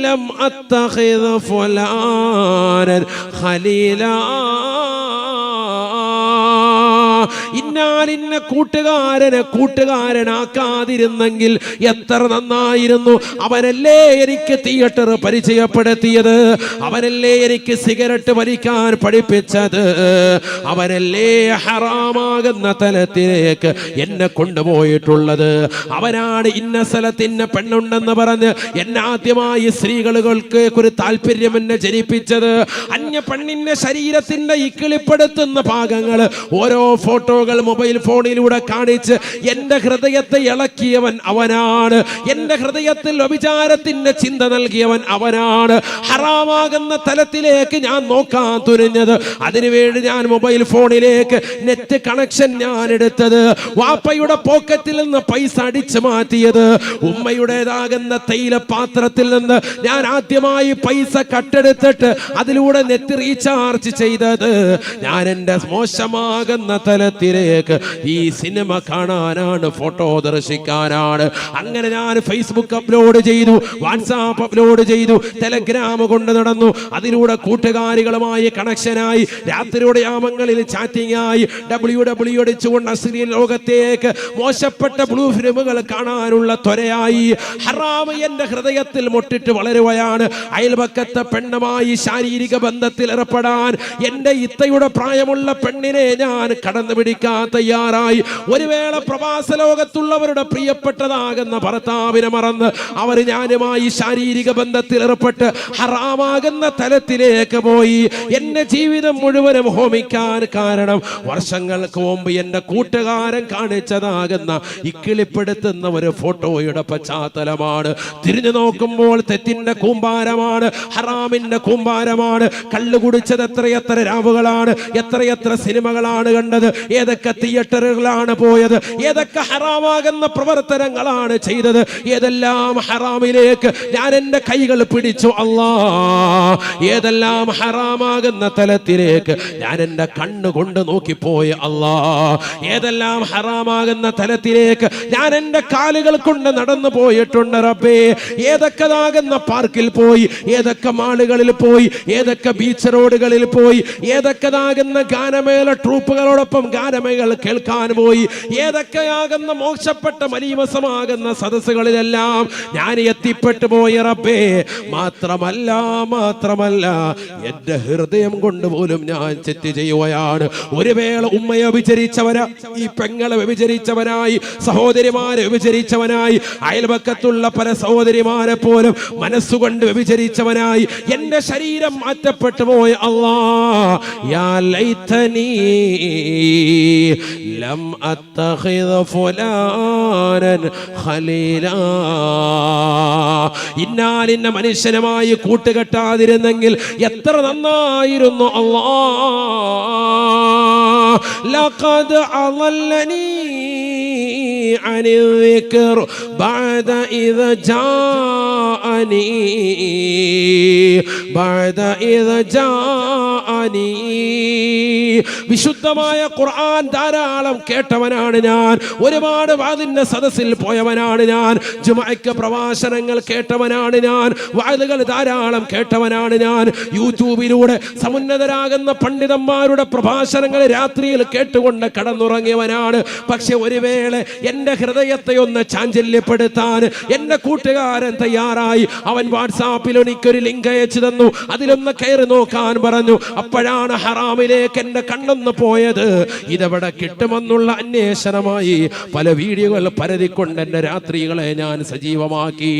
ലം അത്തഖിദ് ഫുലാനൻ ഖലീലാ. ഇന്നാ ഞാൻ ഇന്ന കൂട്ടുകാരനെ കൂട്ടുകാരനാക്കാതിരുന്നെങ്കിൽ എത്ര നന്നായിരുന്നു. അവനല്ലേ എനിക്ക് തിയേറ്റർ പരിചയപ്പെടുത്തിയത്, അവനല്ലേ എനിക്ക് സിഗരറ്റ് വലിക്കാൻ പഠിപ്പിച്ചത്, അവനല്ലേ ഹറാമാകുന്ന തലത്തിലേക്ക് എന്നെ കൊണ്ടുപോയിട്ടുള്ളത്, അവനാണ് ഇന്ന സ്ഥലത്തിന് പെണ്ണുണ്ടെന്ന് പറഞ്ഞ് എന്നെ ആദ്യമായി സ്ത്രീകൾക്ക് ഒരു താല്പര്യം എന്നെ ജനിപ്പിച്ചത്. അന്യ പെണ്ണിന്റെ ശരീരത്തിന്റെ ഇക്കിളിപ്പെടുത്തുന്ന ഭാഗങ്ങൾ ഓരോ ഫോട്ടോകൾ മൊബൈൽ ഫോണിലൂടെ കാണിച്ച് എന്റെ ഹൃദയത്തെ ഇളക്കിയവൻ അവനാണ്. എന്റെ ഹൃദയത്തിൽ വ്യഭിചാരത്തിന്റെ ചിന്ത നൽകിയവൻ അവനാണ്. ഹറാമാകുന്ന തലത്തിലേക്ക് ഞാൻ നോക്കാൻ തുനിഞ്ഞത്, അതിനുവേണ്ടി ഞാൻ മൊബൈൽ ഫോണിലേക്ക് നെറ്റ് കണക്ഷൻ ഞാൻ എടുത്തത്, വാപ്പയുടെ പോക്കറ്റിൽ നിന്ന് പൈസ അടിച്ചു മാറ്റിയത്, ഉമ്മയുടേതാകുന്ന തൈല പാത്രത്തിൽ നിന്ന് ഞാൻ ആദ്യമായി പൈസ കട്ടെടുത്തിട്ട് അതിലൂടെ നെറ്റ് റീചാർജ് ചെയ്തത്, ഞാൻ എന്റെ മോശമാകുന്ന തലത്തിലേക്ക് ഈ സിനിമ കാണാനാണ്, ഫോട്ടോ ദർശിക്കാനാണ്. അങ്ങനെ ഞാൻ ഫേസ്ബുക്ക് അപ്ലോഡ് ചെയ്തു, വാട്സാപ്പ് അപ്ലോഡ് ചെയ്തു, ടെലഗ്രാം കൊണ്ട് നടന്നു, അതിലൂടെ കൂട്ടുകാരികളുമായി കണക്ഷനായി, രാത്രിയുടെ യാമങ്ങളിൽ ചാറ്റിംഗ് ആയി, WW അടിച്ചുകൊണ്ട് അശ്ലീല ലോകത്തേക്ക് മോശപ്പെട്ട ബ്ലൂ ഫിലിമുകൾ കാണാനുള്ള ത്വരയായി. ഹറാം എന്റെ ഹൃദയത്തിൽ മുട്ടിട്ട് വളരുകയാണ്. അയൽപക്കത്തെ പെണ്ണുമായി ശാരീരിക ബന്ധത്തിൽ ഏർപ്പെടാൻ എന്റെ ഇത്തയുടെ പ്രായമുള്ള പെണ്ണിനെ ഞാൻ കടന്നു പിടിക്കാൻ തയ്യാറായി. ഒരു വേള പ്രവാസ ലോകത്തുള്ളവരുടെ പ്രിയപ്പെട്ടതാകുന്ന ഭർത്താവിനെ മറന്ന് അവർ ഞാനുമായി ശാരീരിക ബന്ധത്തിൽ ഏർപ്പെട്ട് ഹറാമാകുന്ന തലത്തിലേക്ക് പോയി. എന്റെ ജീവിതം മുഴുവനും ഹോമിക്കാൻ കാരണം വർഷങ്ങൾക്ക് മുമ്പ് എന്റെ കൂട്ടുകാരൻ കാണിച്ചതാകുന്ന ഇക്കിളിപ്പെടുത്തുന്ന ഒരു ഫോട്ടോയുടെ പശ്ചാത്തലമാണ്. തിരിഞ്ഞു നോക്കുമ്പോൾ തെറ്റിന്റെ കൂമ്പാരമാണ്, ഹറാമിന്റെ കൂമ്പാരമാണ്. കള്ളു കുടിച്ചത് എത്രയെത്ര രാവുകളാണ്, എത്രയെത്ര സിനിമകളാണ് കണ്ടത്, ഏതൊക്കെ തിയേറ്ററുകളാണ് പോയത്, ഏതൊക്കെ ഹറാമാകുന്ന പ്രവർത്തനങ്ങളാണ് ചെയ്തത്, ഏതെല്ലാം ഹറാമിലേക്ക് ഞാൻ എന്റെ കൈകൾ പിടിച്ചു അല്ലാ, ഏതെല്ലാം ഹറാമാകുന്ന തലത്തിലേക്ക് ഞാൻ എന്റെ കണ്ണുകൊണ്ട് നോക്കിപ്പോയി അല്ലാ, ഏതെല്ലാം ഹറാമാകുന്ന തലത്തിലേക്ക് ഞാൻ എന്റെ കാലുകൾ കൊണ്ട് നടന്നു പോയിട്ടുണ്ട് റബ്ബേ. ഏതൊക്കെതാകുന്ന പാർക്കിൽ പോയി, ഏതൊക്കെ മാളുകളിൽ പോയി, ഏതൊക്കെ ബീച്ച് റോഡുകളിൽ പോയി, ഏതൊക്കെതാകുന്ന ഗാനമേള ട്രൂപ്പുകളോടൊപ്പം ഗാനമേളകൾ കേൾക്കാൻ പോയി, ഏതൊക്കെയാകുന്ന മോശപ്പെട്ട മലീമസമാകുന്ന സദസ്സുകളിലെല്ലാം ഞാൻ എത്തിപ്പെട്ടു പോയി റബ്ബേ. മാത്രമല്ല എന്റെ ഹൃദയം കൊണ്ട് പോലും ഞാൻ തെറ്റ് ചെയ്യുകയാണ്. ഒരു വേള ഉമ്മയെ വ്യഭിചരിച്ചവനാ, ഈ പെങ്ങളെ വ്യഭിചരിച്ചവനായി, സഹോദരിമാരെ വ്യഭിചരിച്ചവനായി, അയൽപക്കത്തുള്ള പല സഹോദരിമാരെ പോലും മനസ്സുകൊണ്ട് വ്യഭിചരിച്ചവനായി എന്റെ ശരീരം മാറ്റപ്പെട്ടു പോയി അല്ലാ. യാ ലൈതനി ലം അത്തഖിദ് ഫുലാനൻ ഖലീലാ. ഇന്നാലിന്ന മനുഷ്യനുമായി കൂട്ടുകെട്ടാതിരുന്നെങ്കിൽ എത്ര നന്നായിരുന്നു അല്ലാ. ലഖദ് അളല്ലനി അനി الذിക്ർ ബഅദ ഇദ ജാഅനി വിശുദ്ധമായ ഖുർആൻ ധാരാളം കേട്ടവനാണ് ഞാൻ. ഒരുപാട് വാദിന്റെ സദസ്സിൽ പോയവനാണ് ഞാൻ. ജുമഅക്ക് പ്രഭാഷണങ്ങൾ കേട്ടവനാണ് ഞാൻ. വാദുകൾ ധാരാളം കേട്ടവനാണ് ഞാൻ. യൂട്യൂബിലൂടെ സമുന്നതരാകുന്ന പണ്ഡിതന്മാരുടെ പ്രഭാഷണങ്ങൾ രാത്രിയിൽ കേട്ടുകൊണ്ട് കടന്നുറങ്ങിയവനാണ്. പക്ഷെ ഒരു വേള എന്റെ ഹൃദയത്തെ ഒന്ന് ചാഞ്ചല്യപ്പെടുത്താൻ എന്റെ കൂട്ടുകാരൻ തയ്യാറായി. അവൻ വാട്സാപ്പിൽ എനിക്കൊരു ലിങ്ക് അയച്ചു തന്നു. അതിലൊന്ന് കയറി നോക്കാൻ പറഞ്ഞു. അപ്പോഴാണ് ഹറാമിലേക്ക് എന്റെ കണ്ണൊന്ന് പോയത്. ഇതെവിടെ കിട്ടുമെന്നുള്ള അന്വേഷണമായി പല വീഡിയോകൾ പരതിക്കൊണ്ട് എന്റെ രാത്രികളെ ഞാൻ സജീവമാക്കി.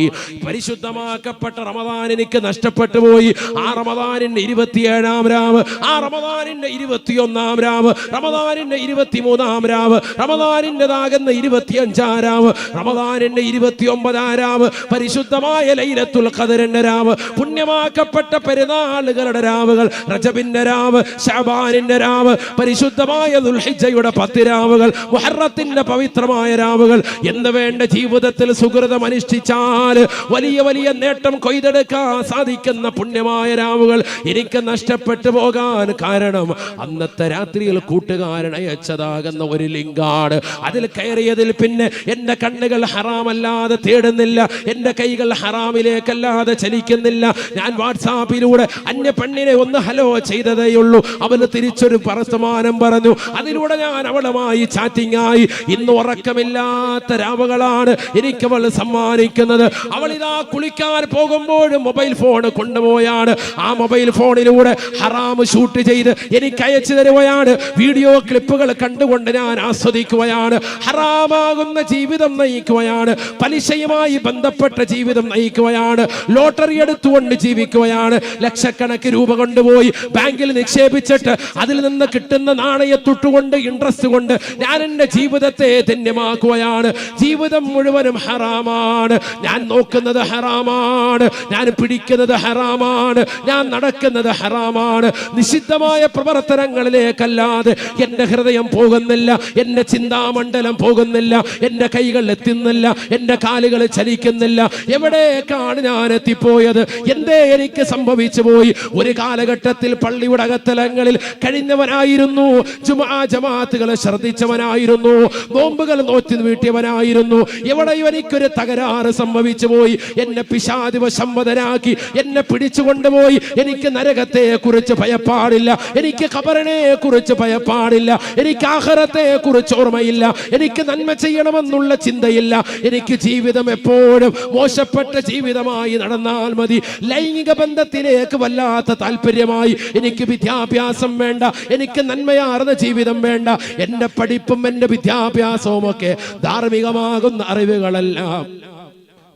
പരിശുദ്ധമാക്കപ്പെട്ട റമദാൻ എനിക്ക് നഷ്ടപ്പെട്ടു പോയി. ആ റമദാനിന്റെ 27-ാം രാവ്, ആ റമദാനിന്റെ 21-ാം രാവ്, റമദാനിന്റെ 23-ാം രാവ്, റമദാനിന്റെതാകുന്ന 25-ാം രാവ്, റമദാനിന്റെ 29-ാം രാവ്, പരിശുദ്ധമായ ലൈലത്തുൽ ഖദറിന്റെ രാവ്, പുണ്യമാക്കപ്പെട്ട പെരുന്നാളുകളുടെ രാവുകൾ, റജബിന്റെ രാവ്, ശഅബാനിന്റെ രാവ്, പരിശുദ്ധമായ ദുൽഹിജ്ജയുടെ 10 രാവുകൾ, മുഹറത്തിന്റെ പവിത്രമായ രാവുകൾ. എന്ന് വേണ്ട ജീവിതത്തിൽ സുകൃതം അനുഷ്ഠിച്ചാൽ വലിയ വലിയ നേട്ടം കൊയ്തെടുക്കാൻ സാധിക്കുന്ന പുണ്യമായ രാവുകൾ എനിക്ക് നഷ്ടപ്പെട്ടു പോകാൻ കാരണം അന്നത്തെ രാത്രിയിൽ കൂട്ടുകാരൻ അയച്ചതാകുന്ന ഒരു ലിങ്കാണ്. അതിൽ കയറിയതിൽ പിന്നെ എന്റെ കണ്ണുകൾ ഹറാമല്ലാതെ തേടുന്നില്ല, എന്റെ കൈകൾ ഹറാമിലേക്കല്ലാതെ ചലിക്കുന്നില്ല. ഞാൻ വാട്സാപ്പിലൂടെ അന്യ പെണ്ണിനെ ഒന്ന് ഹലോ ചെയ്ത ചെയ്തതേയുള്ളൂ. അവന് തിരിച്ചൊരു വർത്തമാനം പറഞ്ഞു. അതിലൂടെ ഞാൻ അവളുമായി ചാറ്റിംഗ് ആയി. ഇന്ന് ഉറക്കമില്ലാത്ത രാവുകളാണ് എനിക്കവൾ സമ്മാനിക്കുന്നത്. അവൾ ഇതാ കുളിക്കാൻ പോകുമ്പോഴും മൊബൈൽ ഫോൺ കൊണ്ടുപോയാണ്. ആ മൊബൈൽ ഫോണിലൂടെ ഹറാം ഷൂട്ട് ചെയ്ത് എനിക്ക് അയച്ചു തരുകയാണ്. വീഡിയോ ക്ലിപ്പുകൾ കണ്ടുകൊണ്ട് ഞാൻ ആസ്വദിക്കുകയാണ്. ഹറാമാകുന്ന ജീവിതം നയിക്കുകയാണ്. പലിശയുമായി ബന്ധപ്പെട്ട ജീവിതം നയിക്കുകയാണ്. ലോട്ടറി എടുത്തുകൊണ്ട് ജീവിക്കുകയാണ്. ലക്ഷക്കണക്കിന് രൂപ കൊണ്ടുപോയി ബാങ്കിൽ നിക്ഷേപിച്ചിട്ട് അതിൽ നിന്ന് കിട്ടുന്ന നാണയത്തൊട്ടുകൊണ്ട് ഇൻട്രസ്റ്റ് കൊണ്ട് ഞാൻ എൻ്റെ ജീവിതത്തെ ധന്യമാക്കുകയാണ്. ജീവിതം മുഴുവനും ഹറാമാണ്. ഞാൻ നോക്കുന്നത് ഹറാമാണ്. ഞാൻ പിടിക്കുന്നത് ഹറാമാണ്. ഞാൻ നടക്കുന്നത് ഹറാമാണ്. നിഷിദ്ധമായ പ്രവർത്തനങ്ങളിലേക്കല്ലാതെ എൻ്റെ ഹൃദയം പോകുന്നില്ല. എൻ്റെ ചിന്താമണ്ഡലം പോകുന്നില്ല. എൻ്റെ കൈകൾ എത്തുന്നില്ല. എൻ്റെ കാലുകൾ ചലിക്കുന്നില്ല. എവിടേക്കാണ് ഞാൻ എത്തിപ്പോയത്? എന്തേ എനിക്ക് സംഭവിച്ചു പോയി? ഒരു കാലഘട്ടത്തിൽ പള്ളിയുടെ അകത്തലങ്ങളിൽ കഴിഞ്ഞവനായിരുന്നു. ജുമുഅ ജമാഅത്തുകളെ ശ്രദ്ധിച്ചവനായിരുന്നു. നോമ്പുകൾ നോറ്റി വീട്ടിയവനായിരുന്നു. എവിടെയോ എനിക്കൊരു തകരാറ് സംഭവിച്ചു പോയി. എന്നെ പിശാച് വശംവദനാക്കി എന്നെ പിടിച്ചുകൊണ്ടുപോയി. എനിക്ക് നരകത്തെ കുറിച്ച് ഭയപ്പാടില്ല. എനിക്ക് ഖബറിനെ കുറിച്ച് ഭയപ്പാടില്ല. എനിക്ക് ആഖിറത്തെ കുറിച്ച് ഓർമ്മയില്ല. എനിക്ക് നന്മ ചെയ്യണമെന്നുള്ള ചിന്തയില്ല. എനിക്ക് ജീവിതം എപ്പോഴും മോശപ്പെട്ട ജീവിതമായി നടന്നാൽ മതി. ലൈംഗിക ബന്ധത്തിലേക്ക് വല്ലാത്ത താല്പര്യമായി. എനിക്ക് വിദ്യാഭ്യാസം വേണ്ട. എനിക്ക് നന്മയാർന്ന ജീവിതം വേണ്ട. എൻ്റെ പഠിപ്പും എൻ്റെ വിദ്യാഭ്യാസവും ഒക്കെ ധാർമ്മികമാകുന്ന അറിവുകളെല്ലാം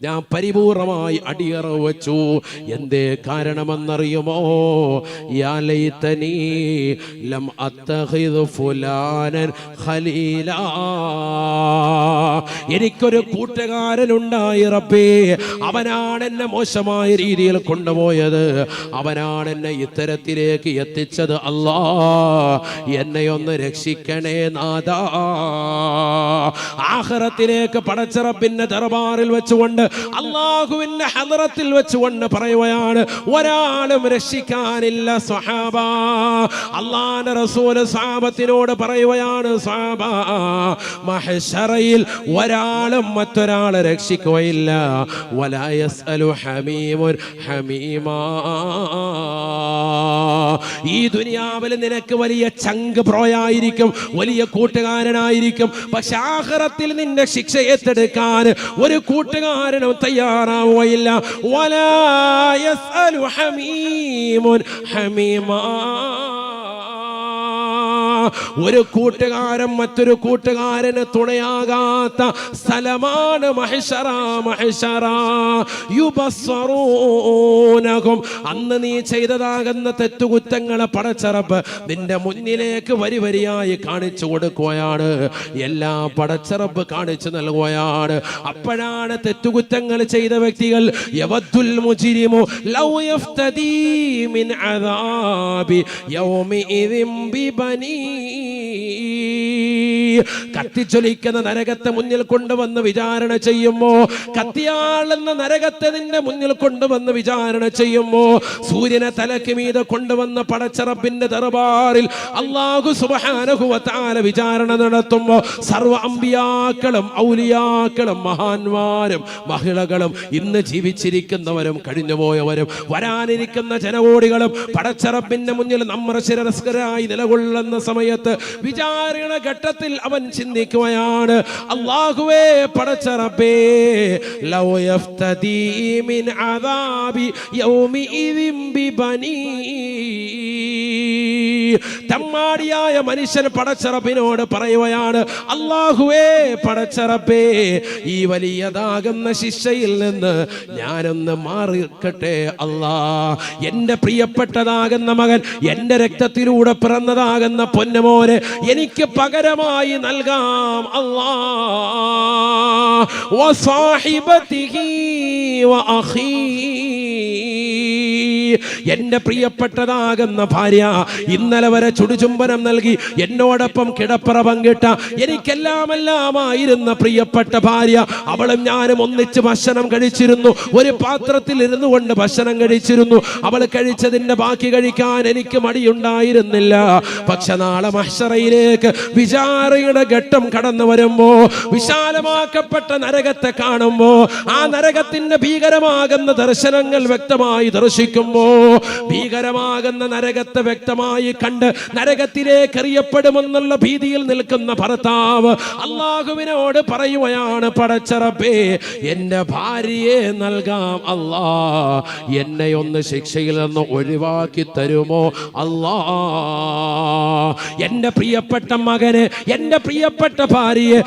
ഞാൻ പരിപൂർണമായി അടിയറവ് വെച്ചു. എന്തേ കാരണമെന്നറിയുമോ? യാ ലൈതനീ ലം അത്തഖിദ് ഫുലാനൻ ഖലീലാ. എനിക്കൊരു കൂട്ടുകാരനുണ്ടായി റബ്ബേ. അവനാണ് എന്നെ മോശമായ രീതിയിൽ കൊണ്ടുപോയത്. അവനാണ് എന്നെ ഇത്തരത്തിലേക്ക് എത്തിച്ചത്. അല്ലാ, എന്നെ ഒന്ന് രക്ഷിക്കണേ നാഥാ. ആഖിറത്തിലേക്ക് പടച്ച റബ്ബിന്റെ ദർബാറിൽ വെച്ചുകൊണ്ട് അല്ലാഹുവിന്റെ ഹദറത്തിൽ വെച്ചുകൊണ്ട് പറയുകയാണ്, ഒരാളും രക്ഷിക്കാനില്ല സ്വഹാബ. അല്ലാഹുവിന്റെ റസൂൽ സ്വഹാബത്തിനോട് പറയുകയാണ്, സ്വഹാബ, മഹ്ശറയിൽ ഒരാളും മറ്റൊരാളെ രക്ഷിക്കുകയില്ല. വലാ യസ്അലു ഹമീമുൻ ഹമീമാ. ഈ ദുനിയാവിൽ നിനക്ക് വലിയ ചങ്ക് ബ്രോയായിരിക്കും, വലിയ കൂട്ടുകാരനായിരിക്കും. പക്ഷെ ആഖിറത്തിൽ നിന്റെ ശിക്ഷ ഏറ്റെടുക്കാൻ ഒരു കൂട്ടുകാരനും തയ്യാറാവുകയില്ല. വലാ യസ്അലു ഹമീമുൻ ഹമീമാ. ഒരു കൂട്ടുകാരൻ മറ്റൊരു കൂട്ടുകാരന് തുണയാകാത്ത സ്ഥലമാണ് മഹ്ശറ. മഹ്ശറ യുബസ്സറൂനഹും. അന്ന് നീ ചെയ്തതാകുന്ന തെറ്റുകുറ്റങ്ങളെ പടച്ച റബ്ബ് നിന്റെ മുന്നിലേക്ക് വരി വരിയായി കാണിച്ചു കൊടുക്കുകയാണ്. എല്ലാം പടച്ച റബ്ബ് കാണിച്ചു നൽകുകയാണ്. അപ്പോഴാണ് തെറ്റുകുറ്റങ്ങൾ ചെയ്ത വ്യക്തികൾ യവദ്ദുൽ മുജ്രിമു ലൗ യഫ്തദീ മിൻ അദാബി യൗമിഇദിൻ ബിബനീ. കത്തിച്ചൊലിക്കുന്ന നരകത്തെ മുന്നിൽ കൊണ്ടുവന്ന് വിചാരണ ചെയ്യുമ്പോ, കത്തിയാളുന്ന നരകത്തെ നിന്റെ മുന്നിൽ കൊണ്ടുവന്ന് വിചാരണ ചെയ്യുമ്പോ, സൂര്യനെ തലക്ക് മീതെ കൊണ്ടുവന്ന് പടച്ച റബ്ബിന്റെ ദർബാറിൽ അല്ലാഹു സുബ്ഹാനഹു വ തആല വിചാരണ നടത്തുമ്പോ സർവ്വ അമ്പിയാക്കളും ഔലിയാക്കളും മഹാന്മാരും മഹിളകളും ഇന്ന് ജീവിച്ചിരിക്കുന്നവരും കഴിഞ്ഞുപോയവരും വരാനിരിക്കുന്ന ജനകോടികളും പടച്ച റബ്ബിന്റെ മുന്നിൽ നമ്രശിരസ്കരായി നിലകൊള്ളുന്ന സമയത്ത് വിചാരണ ഘട്ടത്തിൽ അവൻ ചിന്തിക്കുകയാണ്, അല്ലാഹുവേ പടച്ച റബ്ബേ, ലൗ യഫ്തദീ മിൻ അദാബി യൗമിഇദിൻ ബിബനീ. തമ്മാടിയായ മനുഷ്യൻ പടച്ച റബ്ബിനോട് പറയുകയാണ്, അല്ലാഹുവേ പടച്ച റബ്ബേ, ഈ വലിയതാകുന്ന ശിക്ഷയിൽ നിന്ന് ഞാനൊന്ന് മാറിക്കട്ടെ അല്ലാ. എൻ്റെ പ്രിയപ്പെട്ടതാകുന്ന മകൻ, എൻ്റെ രക്തത്തിലൂടെ പിറന്നതാകുന്ന പൊന്നുമോനെ എനിക്ക് പകരമായി നൽകാം അല്ലാ. വസാഹിബതിഹി വഅഖീ. എൻ്റെ പ്രിയപ്പെട്ടതാകുന്ന ഭാര്യ ഇന്നലെ വരെ ചുടുചുംബനം നൽകി എന്നോടൊപ്പം കിടപ്പറ പങ്കിട്ട എനിക്കെല്ലാമെല്ലാമായിരുന്ന പ്രിയപ്പെട്ട ഭാര്യ, അവളും ഞാനും ഒന്നിച്ച് ഭക്ഷണം കഴിച്ചിരുന്നു. ഒരു പാത്രത്തിൽ ഇരുന്നു കൊണ്ട് ഭക്ഷണം കഴിച്ചിരുന്നു. അവൾ കഴിച്ചതിൻ്റെ ബാക്കി കഴിക്കാൻ എനിക്ക് മടിയുണ്ടായിരുന്നില്ല. പക്ഷെ നാളെ മഹ്ശറയിലേക്ക് വിചാരണയുടെ ഘട്ടം കടന്നു വരുമ്പോ, വിശാലമാക്കപ്പെട്ട നരകത്തെ കാണുമ്പോ, ആ നരകത്തിന്റെ ഭീകരമാകുന്ന ദർശനങ്ങൾ വ്യക്തമായി ദർശിക്കുമ്പോ പ്രവേശിക്കുമ്പോ ഭീകരമാകുന്ന നരകത്തെ വ്യക്തമായി കണ്ട് നരകത്തിലേക്ക് എറിയപ്പെടുമെന്നുള്ള ഭീതിയിൽ നിൽക്കുന്ന ഭർത്താവ് അള്ളാഹുവിനോട് പറയുകയാണ്, പടച്ച റബ്ബേ, എന്റെ ഭാര്യയെ നൽകാം അല്ലാ, എന്നെ ഒന്ന് ശിക്ഷയിൽ നിന്ന് ഒഴിവാക്കി തരുമോ അല്ലാ. എന്റെ പ്രിയപ്പെട്ട മകന്, എന്റെ പ്രിയപ്പെട്ട ഭാര്യയെ,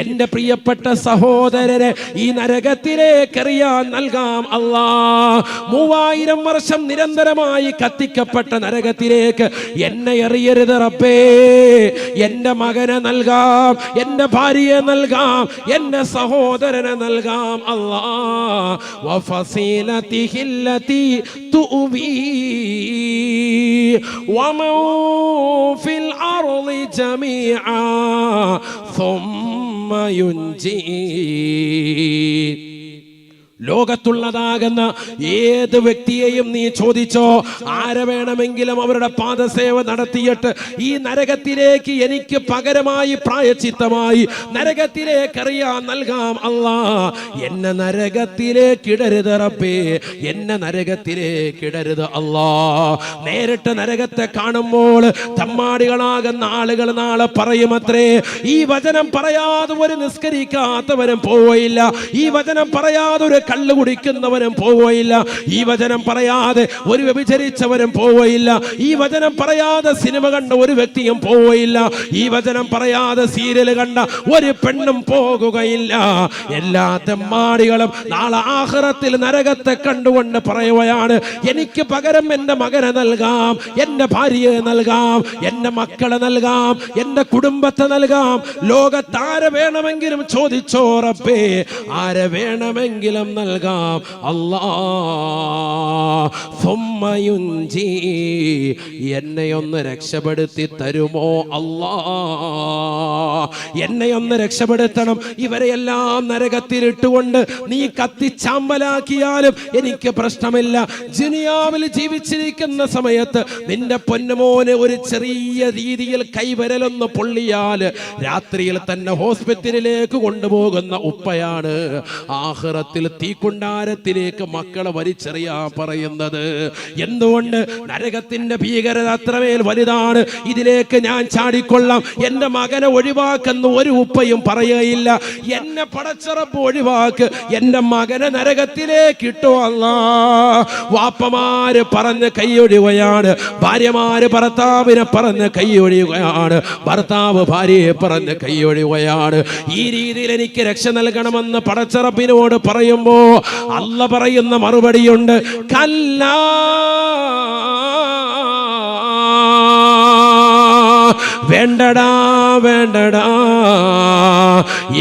എന്റെ പ്രിയപ്പെട്ട സഹോദരരെ ഈ നരകത്തിലേക്ക് എറിയാൻ നൽകാം അല്ലാ. 3000 വർഷം നിരന്തരമായി കത്തിക്കപ്പെട്ട നരകത്തിലേക്ക് എന്നെ എറിയരുത് റബ്ബേ. എന്റെ മകനെ നൽകാം, എന്റെ ഭാര്യയെ നൽകാം, എന്റെ സഹോദരനെ നൽകാം അല്ലാ. വഫസീലതിഹി അല്ലതി തുവി വമൻ ഫിൽ അർളി ജമീഅ ثم ينجي. ലോകത്തുള്ളതാകുന്ന ഏത് വ്യക്തിയെയും നീ ചോദിച്ചോ, ആരെ വേണമെങ്കിലും അവരുടെ പാദസേവ നടത്തിയിട്ട് ഈ നരകത്തിലേക്ക് എനിക്ക് പകരമായി പ്രായച്ചിത്തമായി നരകത്തിലേക്ക് എറിയാൻ നൽകാം അല്ലാ. എന്നെ നരകത്തിലേക്ക് ഇടരുത് റബ്ബേ, എന്നെ നരകത്തിലേക്ക് ഇടരുത് അല്ലാ. നേരിട്ട് നരകത്തെ കാണുമ്പോൾ തമ്മാടികളാകുന്ന ആളുകൾ നാളെ പറയുമത്രേ, ഈ വചനം പറയാതെ ഒരു നിസ്കരിക്കാത്തവനും പോവുകയില്ല, ഈ വചനം പറയാതെ ഒരു കള്ളു കുടിക്കുന്നവനും പോവുകയില്ല, ഈ വചനം പറയാതെ ഒരു വ്യഭിചരിച്ചവനും പോവുകയില്ല, ഈ വചനം പറയാതെ സിനിമ കണ്ട ഒരു വ്യക്തിയും പോവുകയില്ല, ഈ വചനം പറയാതെ സീരിയൽ കണ്ട ഒരു പെണ്ണും പോകുകയില്ല. എല്ലാ തെമ്മാടികളും നാളെ ആഖിറത്തിൽ നരകത്തെ കണ്ടുകൊണ്ട് പറയുകയാണ്, എനിക്ക് പകരം എന്റെ മകനെ നൽകാം, എന്റെ ഭാര്യയെ നൽകാം, എന്റെ മക്കളെ നൽകാം, എന്റെ കുടുംബത്തെ നൽകാം. ലോകത്താരെ വേണമെങ്കിലും ചോദിച്ചോ റബ്ബേ, ആരെ വേണമെങ്കിലും നൽകാം അല്ലാ. ثم ينجي. എന്നെ ഒന്ന് രക്ഷപ്പെടുത്തി തരുമോ അല്ലാ, എന്നെ ഒന്ന് രക്ഷപ്പെടുത്തണം. ഇവരെയെല്ലാം നരകത്തിലിട്ടുകൊണ്ട് നീ കത്തിച്ചാമ്പലാക്കിയാലും എനിക്ക് പ്രശ്നമില്ല. ദുനിയാവിൽ ജീവിച്ചിരിക്കുന്ന സമയത്ത് നിന്റെ പൊന്നുമോന് ഒരു ചെറിയ രീതിയിൽ കൈവരലൊന്ന് പൊള്ളിയാൽ രാത്രിയിൽ തന്നെ ഹോസ്പിറ്റലിലേക്ക് കൊണ്ടുപോകുന്ന ഉപ്പയാണ് ആഖിറത്തിൽ തീക്കുണ്ടാരത്തിലേക്ക് മക്കളെ വലിച്ചെറിയാൻ പറയുന്നത്. എന്തുകൊണ്ട്? നരകത്തിന്റെ ഭീകരത അത്രമേൽ വലുതാണ്. ഇതിലേക്ക് ഞാൻ ചാടിക്കൊള്ളാം, എന്റെ മകനെ ഒഴിവാക്കുന്ന ഒരു ഉപ്പയും പറയുകയില്ല. എന്നെ പടച്ച റബ്ബ് ഒഴിവാക്ക്, എന്റെ മകനെ നരകത്തിലേക്ക് ഇട്ടോ അല്ലാ. വാപ്പമാര് പറഞ്ഞ് കൈയൊഴിയുകയാണ്, ഭാര്യമാര് ഭർത്താവിനെ പറഞ്ഞ് കൈയൊഴിയുകയാണ്, ഭർത്താവ് ഭാര്യയെ പറഞ്ഞ് കൈയൊഴിയുകയാണ്. ഈ രീതിയിൽ എനിക്ക് രക്ഷ നൽകണമെന്ന് പടച്ച റബ്ബിനോട് പറയുമ്പോ അല്ല പറയുന്ന മറുപടിയുണ്ട്, കല്ലാ വേണ്ടടാ വേണ്ടടാ,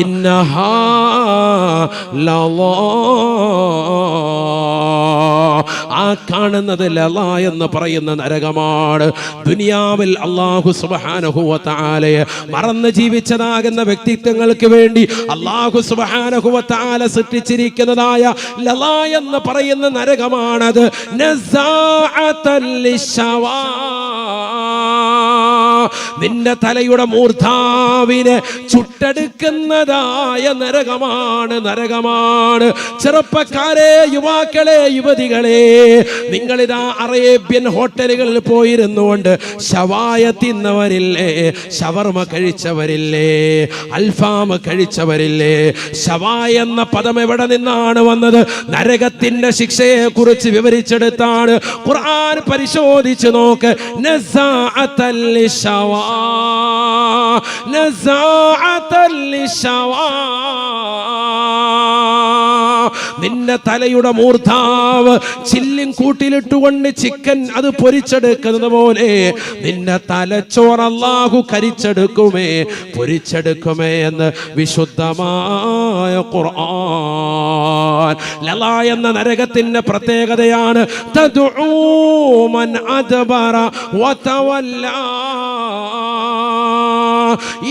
ഇന്നഹാ ലളാ. ആ കാണുന്നത് ലള എന്ന് പറയുന്ന നരകമാണ്. ദുനിയാവിൽ അല്ലാഹു സുബ്ഹാനഹു വ തആലയെ മറന്ന് ജീവിച്ചതാകുന്ന വ്യക്തിത്വങ്ങൾക്ക് വേണ്ടി അല്ലാഹു സുബ്ഹാനഹു വ തആല സൃഷ്ടിച്ചിരിക്കുന്നതായ ലള എന്ന് പറയുന്ന നരകമാണത്. നസാഅതൻ ലിശവാ. നിന്റെ തലയുടെ മൂർധാവിനെ ചുട്ടെടുക്കുന്നതായ നരകമാണ്, നരകമാണ്. ചെറുപ്പക്കാരെ, യുവാക്കളെ, യുവതികളെ, നിങ്ങളിതാ അറേബ്യൻ ഹോട്ടലുകളിൽ പോയിരുന്നുകൊണ്ട് ഷവായ തിന്നവരില്ലേ, ഷവർമ കഴിച്ചവരില്ലേ, അൽഫാം കഴിച്ചവരില്ലേ? ഷവായ എന്ന പദം എവിടെ നിന്നാണ് വന്നത്? നരകത്തിന്റെ ശിക്ഷയെ കുറിച്ച് വിവരിച്ചെടുത്താണ് ഖുർആൻ. പരിശോധിച്ചു നോക്ക്. നസാഅതൻ ലിശവാ, നസാഅതൻ ലിശവാ. നിന്റെ തലയുടെ മൂർധാവ് ചില്ലിൻ കൂട്ടിലിട്ടുകൊണ്ട് ചിക്കൻ അത് പൊരിച്ചെടുക്കുന്നത് പോലെ നിന്റെ തലച്ചോറ് അല്ലാഹു കരിച്ചെടുക്കുമേ, പൊരിച്ചെടുക്കുമേ എന്ന് വിശുദ്ധമായ ഖുർആൻ. ലള എന്ന നരകത്തിന്റെ പ്രത്യേകതയാണ് തദ്ഉ മൻ അദ്ബറ വതവല്ല.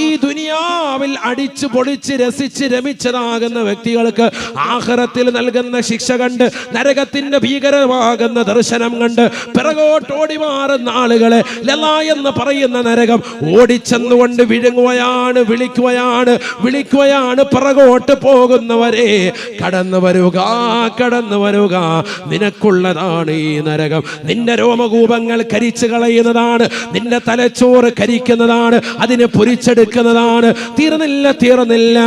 ഈ ദുനിയാവിൽ അടിച്ചു പൊളിച്ച് രസിച്ച് രമിച്ചതാകുന്ന വ്യക്തികൾക്ക് ആഖിറത്തിൽ നൽകുന്ന ശിക്ഷ കണ്ട്, നരകത്തിന്റെ ഭീകരമാകുന്ന ദർശനം കണ്ട് പിറകോട്ടോടി മാറുന്ന ആളുകളെ ലലാ എന്ന് പറയുന്ന നരകം ഓടിച്ചെന്നുകൊണ്ട് വിഴുങ്ങുകയാണ്, വിളിക്കുകയാണ് പിറകോട്ട് പോകുന്നവരെ, കടന്നു വരുക, കടന്നു വരുക, നിനക്കുള്ളതാണ് ഈ നരകം. നിന്റെ രോമകൂപങ്ങൾ കരിച്ചു കളയുന്നതാണ്, നിന്റെ തലച്ചോറ് കരിക്കുന്നതാണ്, അതിനെ പൊരിച്ചെടുക്കുന്നതാണ്. തീർന്നില്ല.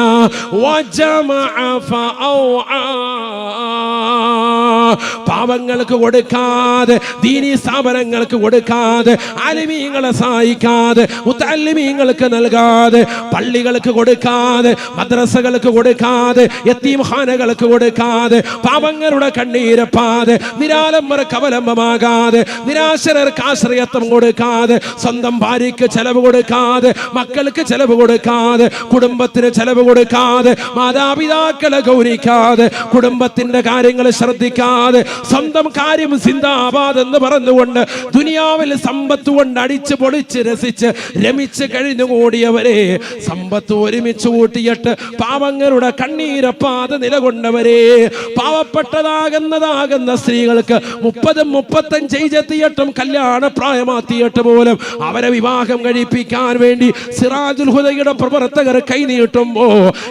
പാവങ്ങൾക്ക് കൊടുക്കാതെ, ദീനീ സ്ഥാപനങ്ങൾക്ക് കൊടുക്കാതെ, ആലിമീങ്ങളെ സഹായിക്കാതെ, മുത്തഅല്ലിമീങ്ങൾക്ക് നൽകാതെ, പള്ളികൾക്ക് കൊടുക്കാതെ, മദ്രസകൾക്ക് കൊടുക്കാതെ, യതീംഖാനകൾക്ക് കൊടുക്കാതെ, പാവങ്ങളുടെ കണ്ണീരപ്പാതെ, നിരാലംബർക്ക് അവലംബമാകാതെ, നിരാശരർക്ക് ആശ്രയത്വം കൊടുക്കാതെ, സ്വന്തം ഭാര്യയ്ക്ക് ചെലവ് കൊടുക്കാതെ, മക്കൾക്ക് ചെലവ് കൊടുക്കാതെ, കുടുംബത്തിന് ചെലവ് കൊടുക്കാതെ, മാതാപിതാക്കളെ ഗൗനിക്കാതെ, കുടുംബത്തിന്റെ കാര്യങ്ങൾ ശ്രദ്ധിക്കാതെ, സ്വന്തം കാര്യം സിന്ദാബാദ് എന്ന് പറഞ്ഞുകൊണ്ട് ദുനിയാവിൽ സമ്പത്ത് കൊണ്ട് അടിച്ച് പൊളിച്ച് രസിച്ച് രമിച്ച് കഴിഞ്ഞുകൂടിയവരെ, സമ്പത്ത് ഒരുമിച്ച് കൂട്ടിയിട്ട് പാവങ്ങളുടെ കണ്ണീരപ്പാതെ നിലകൊണ്ടവരെ, പാവപ്പെട്ടതാകുന്ന സ്ത്രീകൾക്ക് 30-35 കല്യാണ പ്രായമാത്തിയിട്ട് പോലും അവരെ വിവാഹം കഴിപ്പിക്കാൻ വേണ്ടി സിറാജുൽ ഹുദയുടെ പ്രവർത്തകർ കൈനീട്ടുമ്പോ,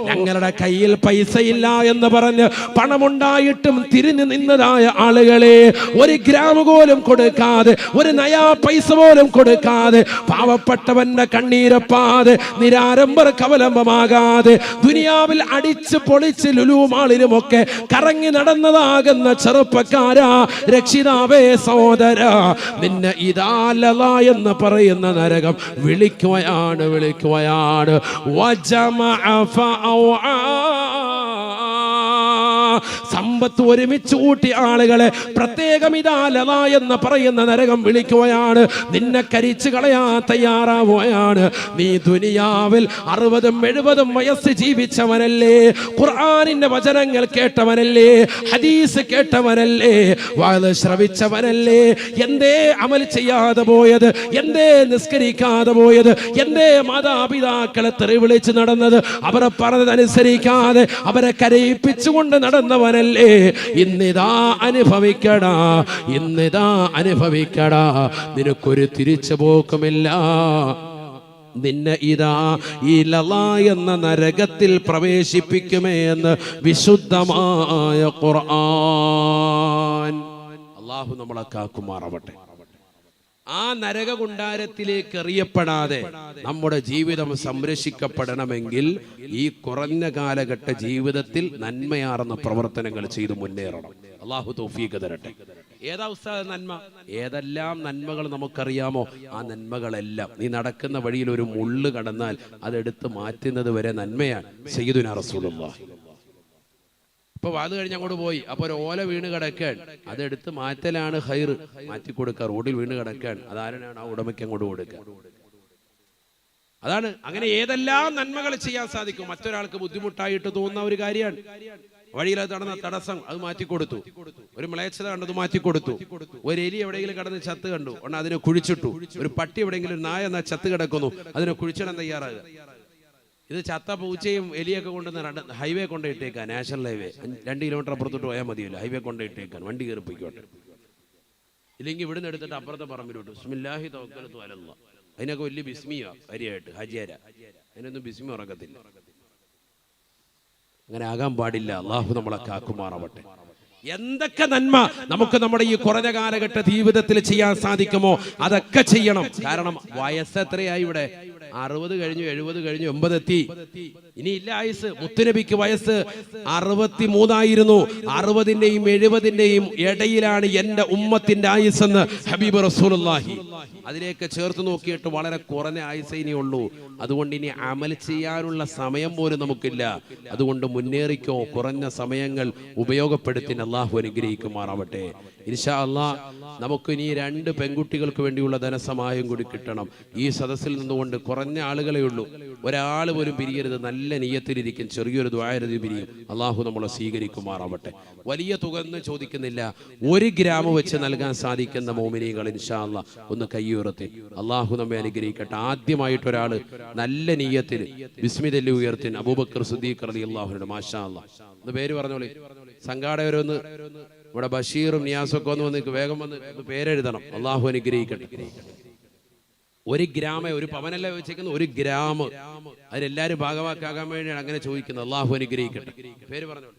ഞങ്ങളുടെ കയ്യിൽ പൈസയില്ല എന്ന് പറഞ്ഞ് പണമുണ്ടായിട്ടും തിരിഞ്ഞു നിന്നതായ ആളുകളെ, ഒരു ഗ്രാം പോലും കൊടുക്കാതെ, ഒരു നയാ പൈസ പോലും കൊടുക്കാതെ, പാവപ്പെട്ടവന്റെ കണ്ണീരപ്പാതെ, നിരാരംഭർക്ക് അവലംബമാകാതെ, ദുനിയാവിൽ അടിച്ച് പൊളിച്ച് ലുലുമാളിലുമൊക്കെ കറങ്ങി നടന്നതാകുന്ന ചെറുപ്പക്കാരാ, രക്ഷിതാവേ, സഹോദര, നിന്നെ ഇതാലല എന്ന് പറയുന്ന നരകം വിളിക്കുകയാണ്. സമ്പത്ത് ഒരുമിച്ച് കൂട്ടി ആളുകളെ പ്രത്യേകം ഇതാലല എന്ന് പറയുന്ന നരകം വിളിക്കുകയാണ്. നിന്നെ കരിച്ചു കളയാൻ തയ്യാറാവുകയാണ്. നീ ദുനിയാവിൽ 60-70 വയസ്സ് ജീവിച്ചവനല്ലേ, ഖുർആനിന്റെ വചനങ്ങൾ കേട്ടവനല്ലേ, ഹദീസ് കേട്ടവനല്ലേ, വഅദ് ശ്രവിച്ചവനല്ലേ, എന്തേ അമൽ ചെയ്യാതെ പോയത്, എന്തേ നിസ്കരിക്കാതെ പോയത്, എന്തേ മാതാപിതാക്കളെ തെറി വിളിച്ച് നടന്നത്, അവരെ പറഞ്ഞതനുസരിക്കാതെ അവരെ കരയിപ്പിച്ചുകൊണ്ട് നടന്നവനല്ലേ, ഇന്നിതാ അനുഭവിക്കടാ, നിനക്കൊരു തിരിച്ചു പോക്കുമില്ല. നിന്നെ ഇതാ ഈ ലലാ എന്ന നരകത്തിൽ പ്രവേശിപ്പിക്കുമേ എന്ന് വിശുദ്ധമായ ഖുർആൻ. അല്ലാഹു നമ്മളെ കാക്കുമാറാവട്ടെ. ആ നരകകുണ്ടാരത്തിലേക്ക് എറിയപ്പെടാതെ നമ്മുടെ ജീവിതം സംരക്ഷിക്കപ്പെടണമെങ്കിൽ ഈ കുറഞ്ഞ കാലഘട്ട ജീവിതത്തിൽ നന്മയാർന്ന പ്രവർത്തനങ്ങൾ ചെയ്തു മുന്നേറണം. അല്ലാഹു തൗഫീഖ് തരട്ടെ. ഏതാ ഉസ്താദ് നന്മ? ഏതെല്ലാം നന്മകൾ നമുക്കറിയാമോ ആ നന്മകളെല്ലാം, നീ നടക്കുന്ന വഴിയിൽ ഒരു മുള്ള് കടന്നാൽ അതെടുത്ത് മാറ്റുന്നത് വരെ നന്മയാണ്. സയ്യിദുനാ റസൂലുള്ളാഹി. ഇപ്പൊ വാത് കഴിഞ്ഞ് അങ്ങോട്ട് പോയി, അപ്പൊ ഒരു ഓല വീണ് കിടക്കാൻ, അതെടുത്ത് മാറ്റലാണ് ഖൈർ. മാറ്റി കൊടുക്കുക. റോഡിൽ വീണ് കിടക്കാൻ, അതാരാണ് ആ ഉടമയ്ക്ക് അങ്ങോട്ട് കൊടുക്കുക. അതാണ്. അങ്ങനെ ഏതെല്ലാം നന്മകൾ ചെയ്യാൻ സാധിക്കും. മറ്റൊരാൾക്ക് ബുദ്ധിമുട്ടായിട്ട് തോന്നുന്ന ഒരു കാര്യമാണ്. വഴിയിൽ അത് നടന്ന തടസ്സം, അത് മാറ്റിക്കൊടുത്തു. ഒരു മ്ലേച്ഛത കണ്ടത് മാറ്റിക്കൊടുത്തു. ഒരു എലി എവിടെയെങ്കിലും കടന്ന് ചത്ത് കണ്ടു, അതിനെ കുഴിച്ചിട്ടു. ഒരു പട്ടി എവിടെയെങ്കിലും, ഒരു നായ എന്നാ ചത്ത് കിടക്കുന്നു, അതിനെ കുഴിച്ചിടാൻ തയ്യാറാകുക. ഇത് ചത്ത പൂച്ചയും എലിയൊക്കെ കൊണ്ടുവന്ന് ഹൈവേ കൊണ്ടിട്ടേക്കാൻ, നാഷണൽ ഹൈവേ 2 കിലോമീറ്റർ അപ്പുറത്തോട്ട് പോയാൽ മതിയല്ലോ, ഹൈവേ കൊണ്ടിട്ടേക്കാൻ, വണ്ടി കയറി പോയിക്കോട്ടെ. ഇല്ലെങ്കിൽ ഇവിടുന്ന് എടുത്തിട്ട് അപ്പുറത്തെ പറമ്പിലോട്ട് ബിസ്മില്ലാഹി തവക്കലതു അലല്ലാഹ്, അതിനൊക്കെ വലിയ ബിസ്മിയാ വരിയായിട്ട് ഹാജിയാര, അതിനൊന്നും ബിസ്മി ഉറക്കത്തില്ല. അങ്ങനെ ആകാൻ പാടില്ല. അള്ളാഹു നമ്മളെ കാക്കുമാറാവട്ടെ. എന്തൊക്കെ നന്മ നമുക്ക് നമ്മുടെ ഈ കുറഞ്ഞ കാലഘട്ട ജീവിതത്തിൽ ചെയ്യാൻ സാധിക്കുമോ അതൊക്കെ ചെയ്യണം. കാരണം വയസ്സ് എത്രയായി ഇവിടെ? 60 കഴിഞ്ഞു, 70 കഴിഞ്ഞു, 80 എത്തി. ഇനി ഇല്ല ആയുസ്. മുത്തുനബിക്ക് വയസ്സ് 63 60ന്റെയും 70ന്റെയും ഇടയിലാണ് എന്റെ ഉമ്മത്തിന്റെ ആയുസ് എന്ന് ഹബീബ് റസൂലുള്ളാഹി. അതിലേക്ക് ചേർത്ത് നോക്കിയിട്ട് വളരെ കുറഞ്ഞ ആയുസേ ഇനിയുള്ളൂ. അതുകൊണ്ട് ഇനി അമൽ ചെയ്യാനുള്ള സമയം പോലും നമുക്കില്ല. അതുകൊണ്ട് മുന്നേറിക്കോ, കുറഞ്ഞ സമയങ്ങൾ ഉപയോഗപ്പെടുത്തി അള്ളാഹു അനുഗ്രഹിക്കുമാറാവട്ടെ. ഇൻഷാ അല്ലാഹ് നമുക്ക് ഇനി 2 പെൺകുട്ടികൾക്ക് വേണ്ടിയുള്ള ധനസഹായം കൂടി കിട്ടണം. ഈ സദസ്സിൽ നിന്നുകൊണ്ട് കുറഞ്ഞ ആളുകളേ ഉള്ളൂ. ഒരാൾ പോലും പിരിയരുത്. നല്ല നിയ്യത്തിലിരിക്കും. ചെറിയൊരു ദുആഇരുതി പിരിയും. അള്ളാഹു നമ്മളെ സ്വീകരിക്കുമാറാവട്ടെ. വലിയ തുക ഒന്നും ചോദിക്കുന്നില്ല. 1 ഗ്രാം വെച്ച് നൽകാൻ സാധിക്കുന്ന മോമിനീങ്ങൾ ഇൻഷാ അല്ലാഹ് ഒന്ന് കയ്യുയർത്തി. അള്ളാഹു നമ്മെ അനുഗ്രഹിക്കട്ടെ. ആദ്യമായിട്ട് ഒരാൾ നല്ല നിയ്യത്തിൽ ബിസ്മില്ലി ഉയർത്തി അബൂബക്കർ സിദ്ദീഖ് റളിയല്ലാഹു അൻഹു. മാഷാ അല്ലാഹ്. ഒന്ന് പേര് പറഞ്ഞോളി. സംഘാടകരൊന്ന് ഇവിടെ ബഷീറും നിയാസൊക്കെ ഒന്ന് വന്ന് വേഗം വന്ന് പേരെഴുതണം. അള്ളാഹു അനുഗ്രഹിക്കട്ടെ. 1 ഗ്രാം, ഒരു പവനല്ല വെച്ചേക്കുന്നത്, 1 ഗ്രാം. അതിലെല്ലാവരും ഭാഗവാക്കാകാൻ വേണ്ടിയാണ് അങ്ങനെ ചോദിക്കുന്നത്. അള്ളാഹു അനുഗ്രഹിക്കട്ടെ. പേര് പറഞ്ഞോളൂ.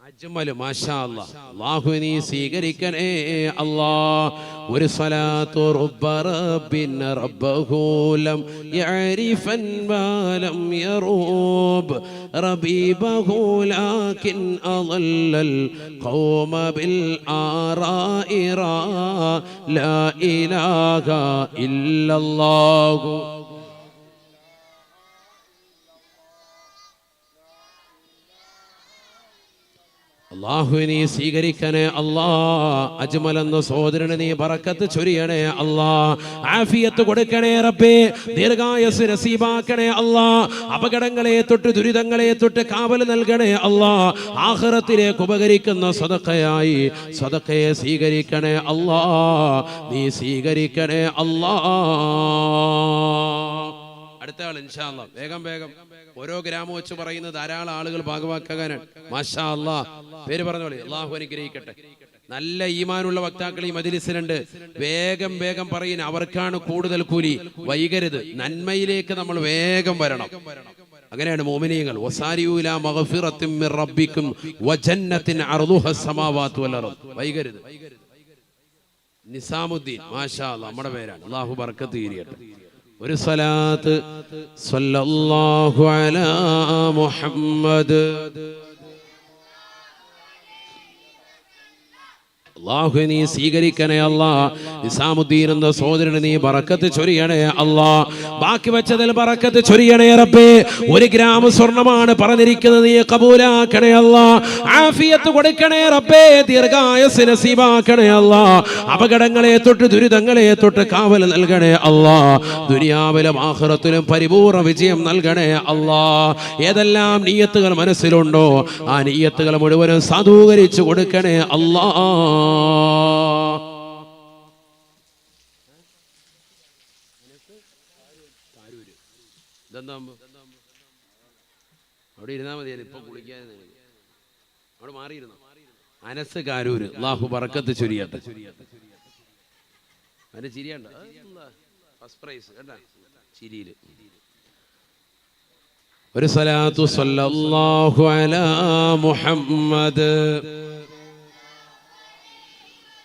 അജ്മൽ. മാഷാ അല്ലാഹ്. അല്ലാഹു നീ സ്വീകരിക്കണേ അല്ലാഹ്. ഒരു സ്വലാത്തു റബ്ബ റബ്ബിൻ റബ്ബഹു ലം യഅരിഫൻ വലം യറൂബ് റബീബഹു ലാകിൻ അളല്ലൽ ഖൗമ ബിൽ ആറാഇ ലാ ഇലാഹ ഇല്ലല്ലാഹു. അല്ലാഹു നീ സ്വീകരിക്കണേ അല്ലാ. അജ്മൽ എന്ന സഹോദരന് നീ ബറക്കത്ത് ചൊരിയണേ അല്ലാ. ആഫിയത്ത് കൊടുക്കണേ റബ്ബേ. ദീർഘായുസ്സ് നസീബാക്കണേ അല്ലാ. അപകടങ്ങളെ തൊട്ട് ദുരിതങ്ങളെ തൊട്ട് കാവൽ നൽകണേ അല്ലാ. ആഖിറത്തിലേക്ക് ഉപകരിക്കുന്ന സദഖയായി സദഖയെ സ്വീകരിക്കണേ അല്ലാ. നീ സ്വീകരിക്കണേ അല്ലാ. അടുത്ത ആൾ ഇൻഷാ അല്ലാഹ്. വേഗം വേഗം ഓരോ ഗ്രാമം വെച്ച് പറയുന്ന ധാരാളം ആളുകൾ ഭാഗവാക്കാകാനാണ്. മാഷാ അല്ലാഹ്. പേര് പറഞ്ഞോളി. അള്ളാഹു അനുഗ്രഹിക്കട്ടെ. നല്ല ഈമാനുള്ള വക്താക്കൾ ഈ മജ്‌ലിസിലുണ്ട്. വേഗം വേഗം പറയുന്ന അവർക്കാണ് കൂടുതൽ കൂലി. വൈകരുത്. നന്മയിലേക്ക് നമ്മൾ വേഗം വരണം. അങ്ങനെയാണ് മുഅ്മിനീങ്ങൾ. വസാരിഊ ഇലാ മഗ്ഫിറത്തിൻ മിർ റബ്ബിക്കും വജന്നത്തിൻ അർദുഹസ് സമാവാതു വൽ അർദ്. വൈകരുത്. നിസാമുദ്ദീൻ. മാഷാ അല്ലാഹ്. നമ്മുടെ പേരാണ്. അള്ളാഹു ബർക്കത്ത് ചെയ്യട്ടെ. ഒരു സ്വലാത്ത് സ്വല്ലല്ലാഹു അലാ മുഹമ്മദ്. അല്ലാഹു നീ സ്വീകരിക്കണേ അല്ലാ. നിസാമുദ്ദീൻ എന്ന സഹോദരന് നീ ബറക്കത്ത് ചൊരിയണേ അല്ലാ. ബാക്കി വെച്ചതിൽ ബറക്കത്ത് ചൊരിയണേ റബ്ബേ. 1 ഗ്രാം സ്വർണ്ണമാണ് പറഞ്ഞിരിക്കുന്നത്. നീ കബൂലാക്കണേ അല്ലാ. ആഫിയത്ത് കൊടുക്കണേ റബ്ബേ. ദീർഘായുസ്സ് നസീബാക്കണേ അല്ലാ. അപകടങ്ങളെ തൊട്ട് ദുരിതങ്ങളെ തൊട്ട് കാവൽ നൽകണേ അല്ലാ. ദുനിയാവിലും ആഖിറത്തിലും പരിപൂർണ്ണ വിജയം നൽകണേ അല്ലാ. ഏതെല്ലാം നിയ്യത്തുകൾ മനസ്സിലുണ്ടോ ആ നിയ്യത്തുകൾ മുഴുവനും സാധൂകരിച്ചു കൊടുക്കണേ അല്ലാ. അവിടെ ഇരുന്നാ മതിയായിരുന്നു. ഇപ്പൊ കുളിക്കാൻ അവിടെ മാറിയിരുന്നു. അനസ് കാരൂര്. അല്ലാഹു ബറക്കത്ത് ചൊരിയട്ടെ. അതിന്റെ ചിരിയണ്ട. ഫസ്റ്റ് പ്രൈസ് കേട്ടാ ചിരിയില്. ഒരു സ്വലാത്തു സ്വല്ലല്ലാഹു അലാ മുഹമ്മദ്.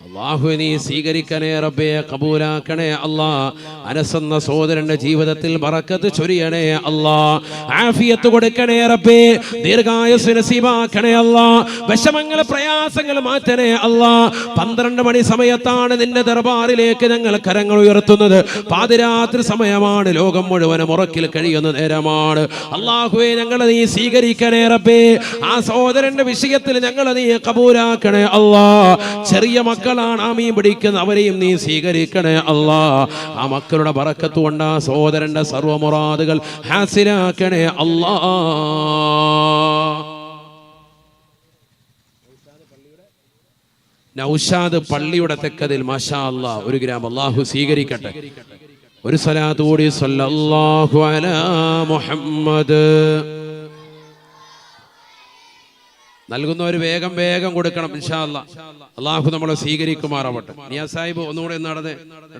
അല്ലാഹു നീ സ്വീകരിക്കണേ റബ്ബേ. കബൂലാക്കണേ അല്ലാ. അനസ് എന്ന സഹോദരന്റെ ജീവിതത്തിൽ ബറക്കത്ത് ചൊരിയണേ അല്ലാ. ആഫിയത്ത് കൊടുക്കണേ റബ്ബേ. ദീർഘായുസ്സ് നസീബാക്കണേ അല്ലാ. വിഷമങ്ങൾ പ്രയാസങ്ങൾ മാറ്റണേ അല്ലാ. 12 മണി സമയത്താണ് നിന്റെ ദർബാറിലേക്ക് ഞങ്ങൾ കരങ്ങൾ ഉയർത്തുന്നത്. പാതിരാത്രി സമയമാണ്. ലോകം മുഴുവനും ഉറക്കിൽ കഴിയുന്ന നേരമാണ്. അല്ലാഹുവേ ഞങ്ങളെ നീ സ്വീകരിക്കണേ റബ്ബേ. ആ സഹോദരന്റെ വിഷയത്തിൽ ഞങ്ങളെ നീ കബൂലാക്കണേ അല്ലാ. ചെറിയ മക്കളാണ് ആമീൻ പിടിക്കുന്ന അവരെയും നീ സ്വീകരിക്കണേ അല്ലാ. ആ മക്കളുടെ ബറക്കത്ത് കൊണ്ട് ആ സഹോദരന്റെ സർവ്വ മുറാദുകൾ ഹാസിലാക്കണേ അല്ലാ. നൗഷാദ് പള്ളിയുടെ തെക്കതിൽ മാഷാ അല്ലാ 1 ഗ്രാം. അല്ലാഹു സ്വീകരിക്കട്ടെ. ഒരു സ്വലാത്ത് കൂടി സ്വല്ലല്ലാഹു അലാ മുഹമ്മദ്. നൽകുന്നവർ വേഗം വേഗം കൊടുക്കണം ഇൻഷാ അല്ലാഹ്. അല്ലാഹു നമ്മളെ സ്വീകരിക്കുമാറാവട്ടെ. നിയാസ് സാഹിബ് ഒന്നുകൂടെ നടന്ന്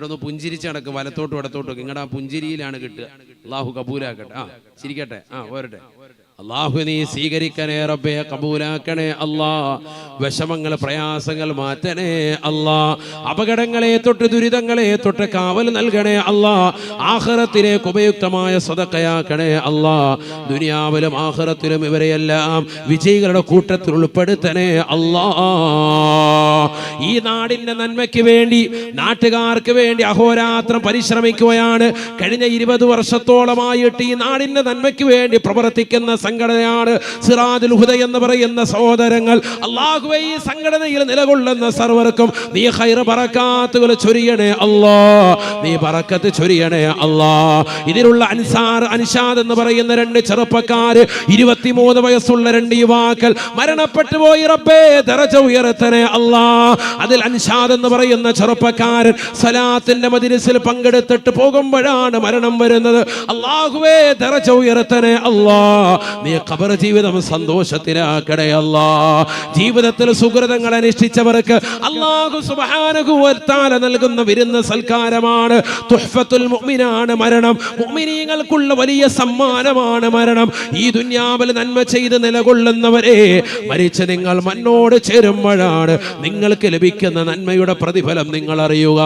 ഒന്ന് പുഞ്ചിരിച്ച് നടക്കും. വലത്തോട്ടും ഇടത്തോട്ടും. നിങ്ങളുടെ ആ പുഞ്ചിരിയിലാണ് കിട്ടുക. അല്ലാഹു കബൂലാക്കട്ടെ. ചിരിക്കട്ടെ. പോരട്ടെ. അല്ലാഹു നീ സ്വീകരിക്കണേ റബ്ബേ. കബൂലാക്കണേ അല്ലാ. വിഷമങ്ങൾ പ്രയാസങ്ങൾ മാറ്റണേ അല്ലാ. അപകടങ്ങളെ തൊട്ട് ദുരിതങ്ങളെ തൊട്ട് കാവൽ നൽകണേ അല്ലാ. ആഖിറത്തിലേക്ക് ഉപയുക്തമായ സദഖയാക്കണേ അല്ലാ. ദുനിയാവിലും ആഖിറത്തിലും ഇവരെയെല്ലാം വിജയികളുടെ കൂട്ടത്തിൽ ഉൾപ്പെടുത്തണേ അല്ലാ. ഈ നാടിന്റെ നന്മയ്ക്ക് വേണ്ടി നാട്ടുകാർക്ക് വേണ്ടി അഹോരാത്രം പരിശ്രമിക്കുകയാണ്. കഴിഞ്ഞ 20 വർഷത്തോളമായിട്ട് ഈ നാടിന്റെ നന്മയ്ക്ക് വേണ്ടി പ്രവർത്തിക്കുന്ന സംഘടനയാണ് സിറാജുൽ ഹുദ എന്ന് പറയുന്ന സഹോദരങ്ങൾ. അല്ലാഹുവേ, ഈ സംഘടനയിൽ നിലകൊള്ളുന്ന സർവർക്കും നീ ഖൈർ ബറകാത്തുകൾ ചൊരിയണേ അല്ലാ, നീ ബറക്കത്ത് ചൊരിയണേ അല്ലാ. ഇതിലുള്ള അൻഷാദ് എന്ന് പറയുന്ന 2 ചെറുപ്പക്കാര്, 23 വയസ്സുള്ള 2 യുവാക്കൾ മരണപ്പെട്ടു പോയി. റബ്ബേ, ദറജ ഉയർത്തണേ അല്ലാ. അതിൽ അൻഷാദ് എന്ന് പറയുന്ന ചെറുപ്പക്കാരൻ സലാത്തിന്റെ മജ്‌ലിസിൽ പങ്കെടുത്തിട്ട് പോകുമ്പോഴാണ് മരണം വരുന്നത്. അല്ലാഹുവേ, ദറജ ഉയർത്തണേ അല്ലാ. നീ ഖബർ ജീവിതം സന്തോഷത്തിലാക്കണേ അല്ലാ. ജീവിതത്തിൽ സുകൃതങ്ങൾ അനുഷ്ഠിച്ചവർക്ക് അല്ലാഹു സുബ്ഹാനഹു വ തആല നൽകുന്ന വിരുന്ന് സൽക്കാരമാണ്. തുഹ്ഫത്തുൽ മുഅ്മിനാണ് മരണം. മുഅ്മിനീങ്ങൾക്കുള്ള വലിയ സമ്മാനമാണ് മരണം. ഈ ദുനിയാവിൽ നന്മ ചെയ്ത് നിലകൊള്ളുന്നവരെ, മരിച്ച നിങ്ങൾ മണ്ണോട് ചേരുമ്പോഴാണ് നിങ്ങൾക്ക് ലഭിക്കുന്ന നന്മയുടെ പ്രതിഫലം നിങ്ങൾ അറിയുക.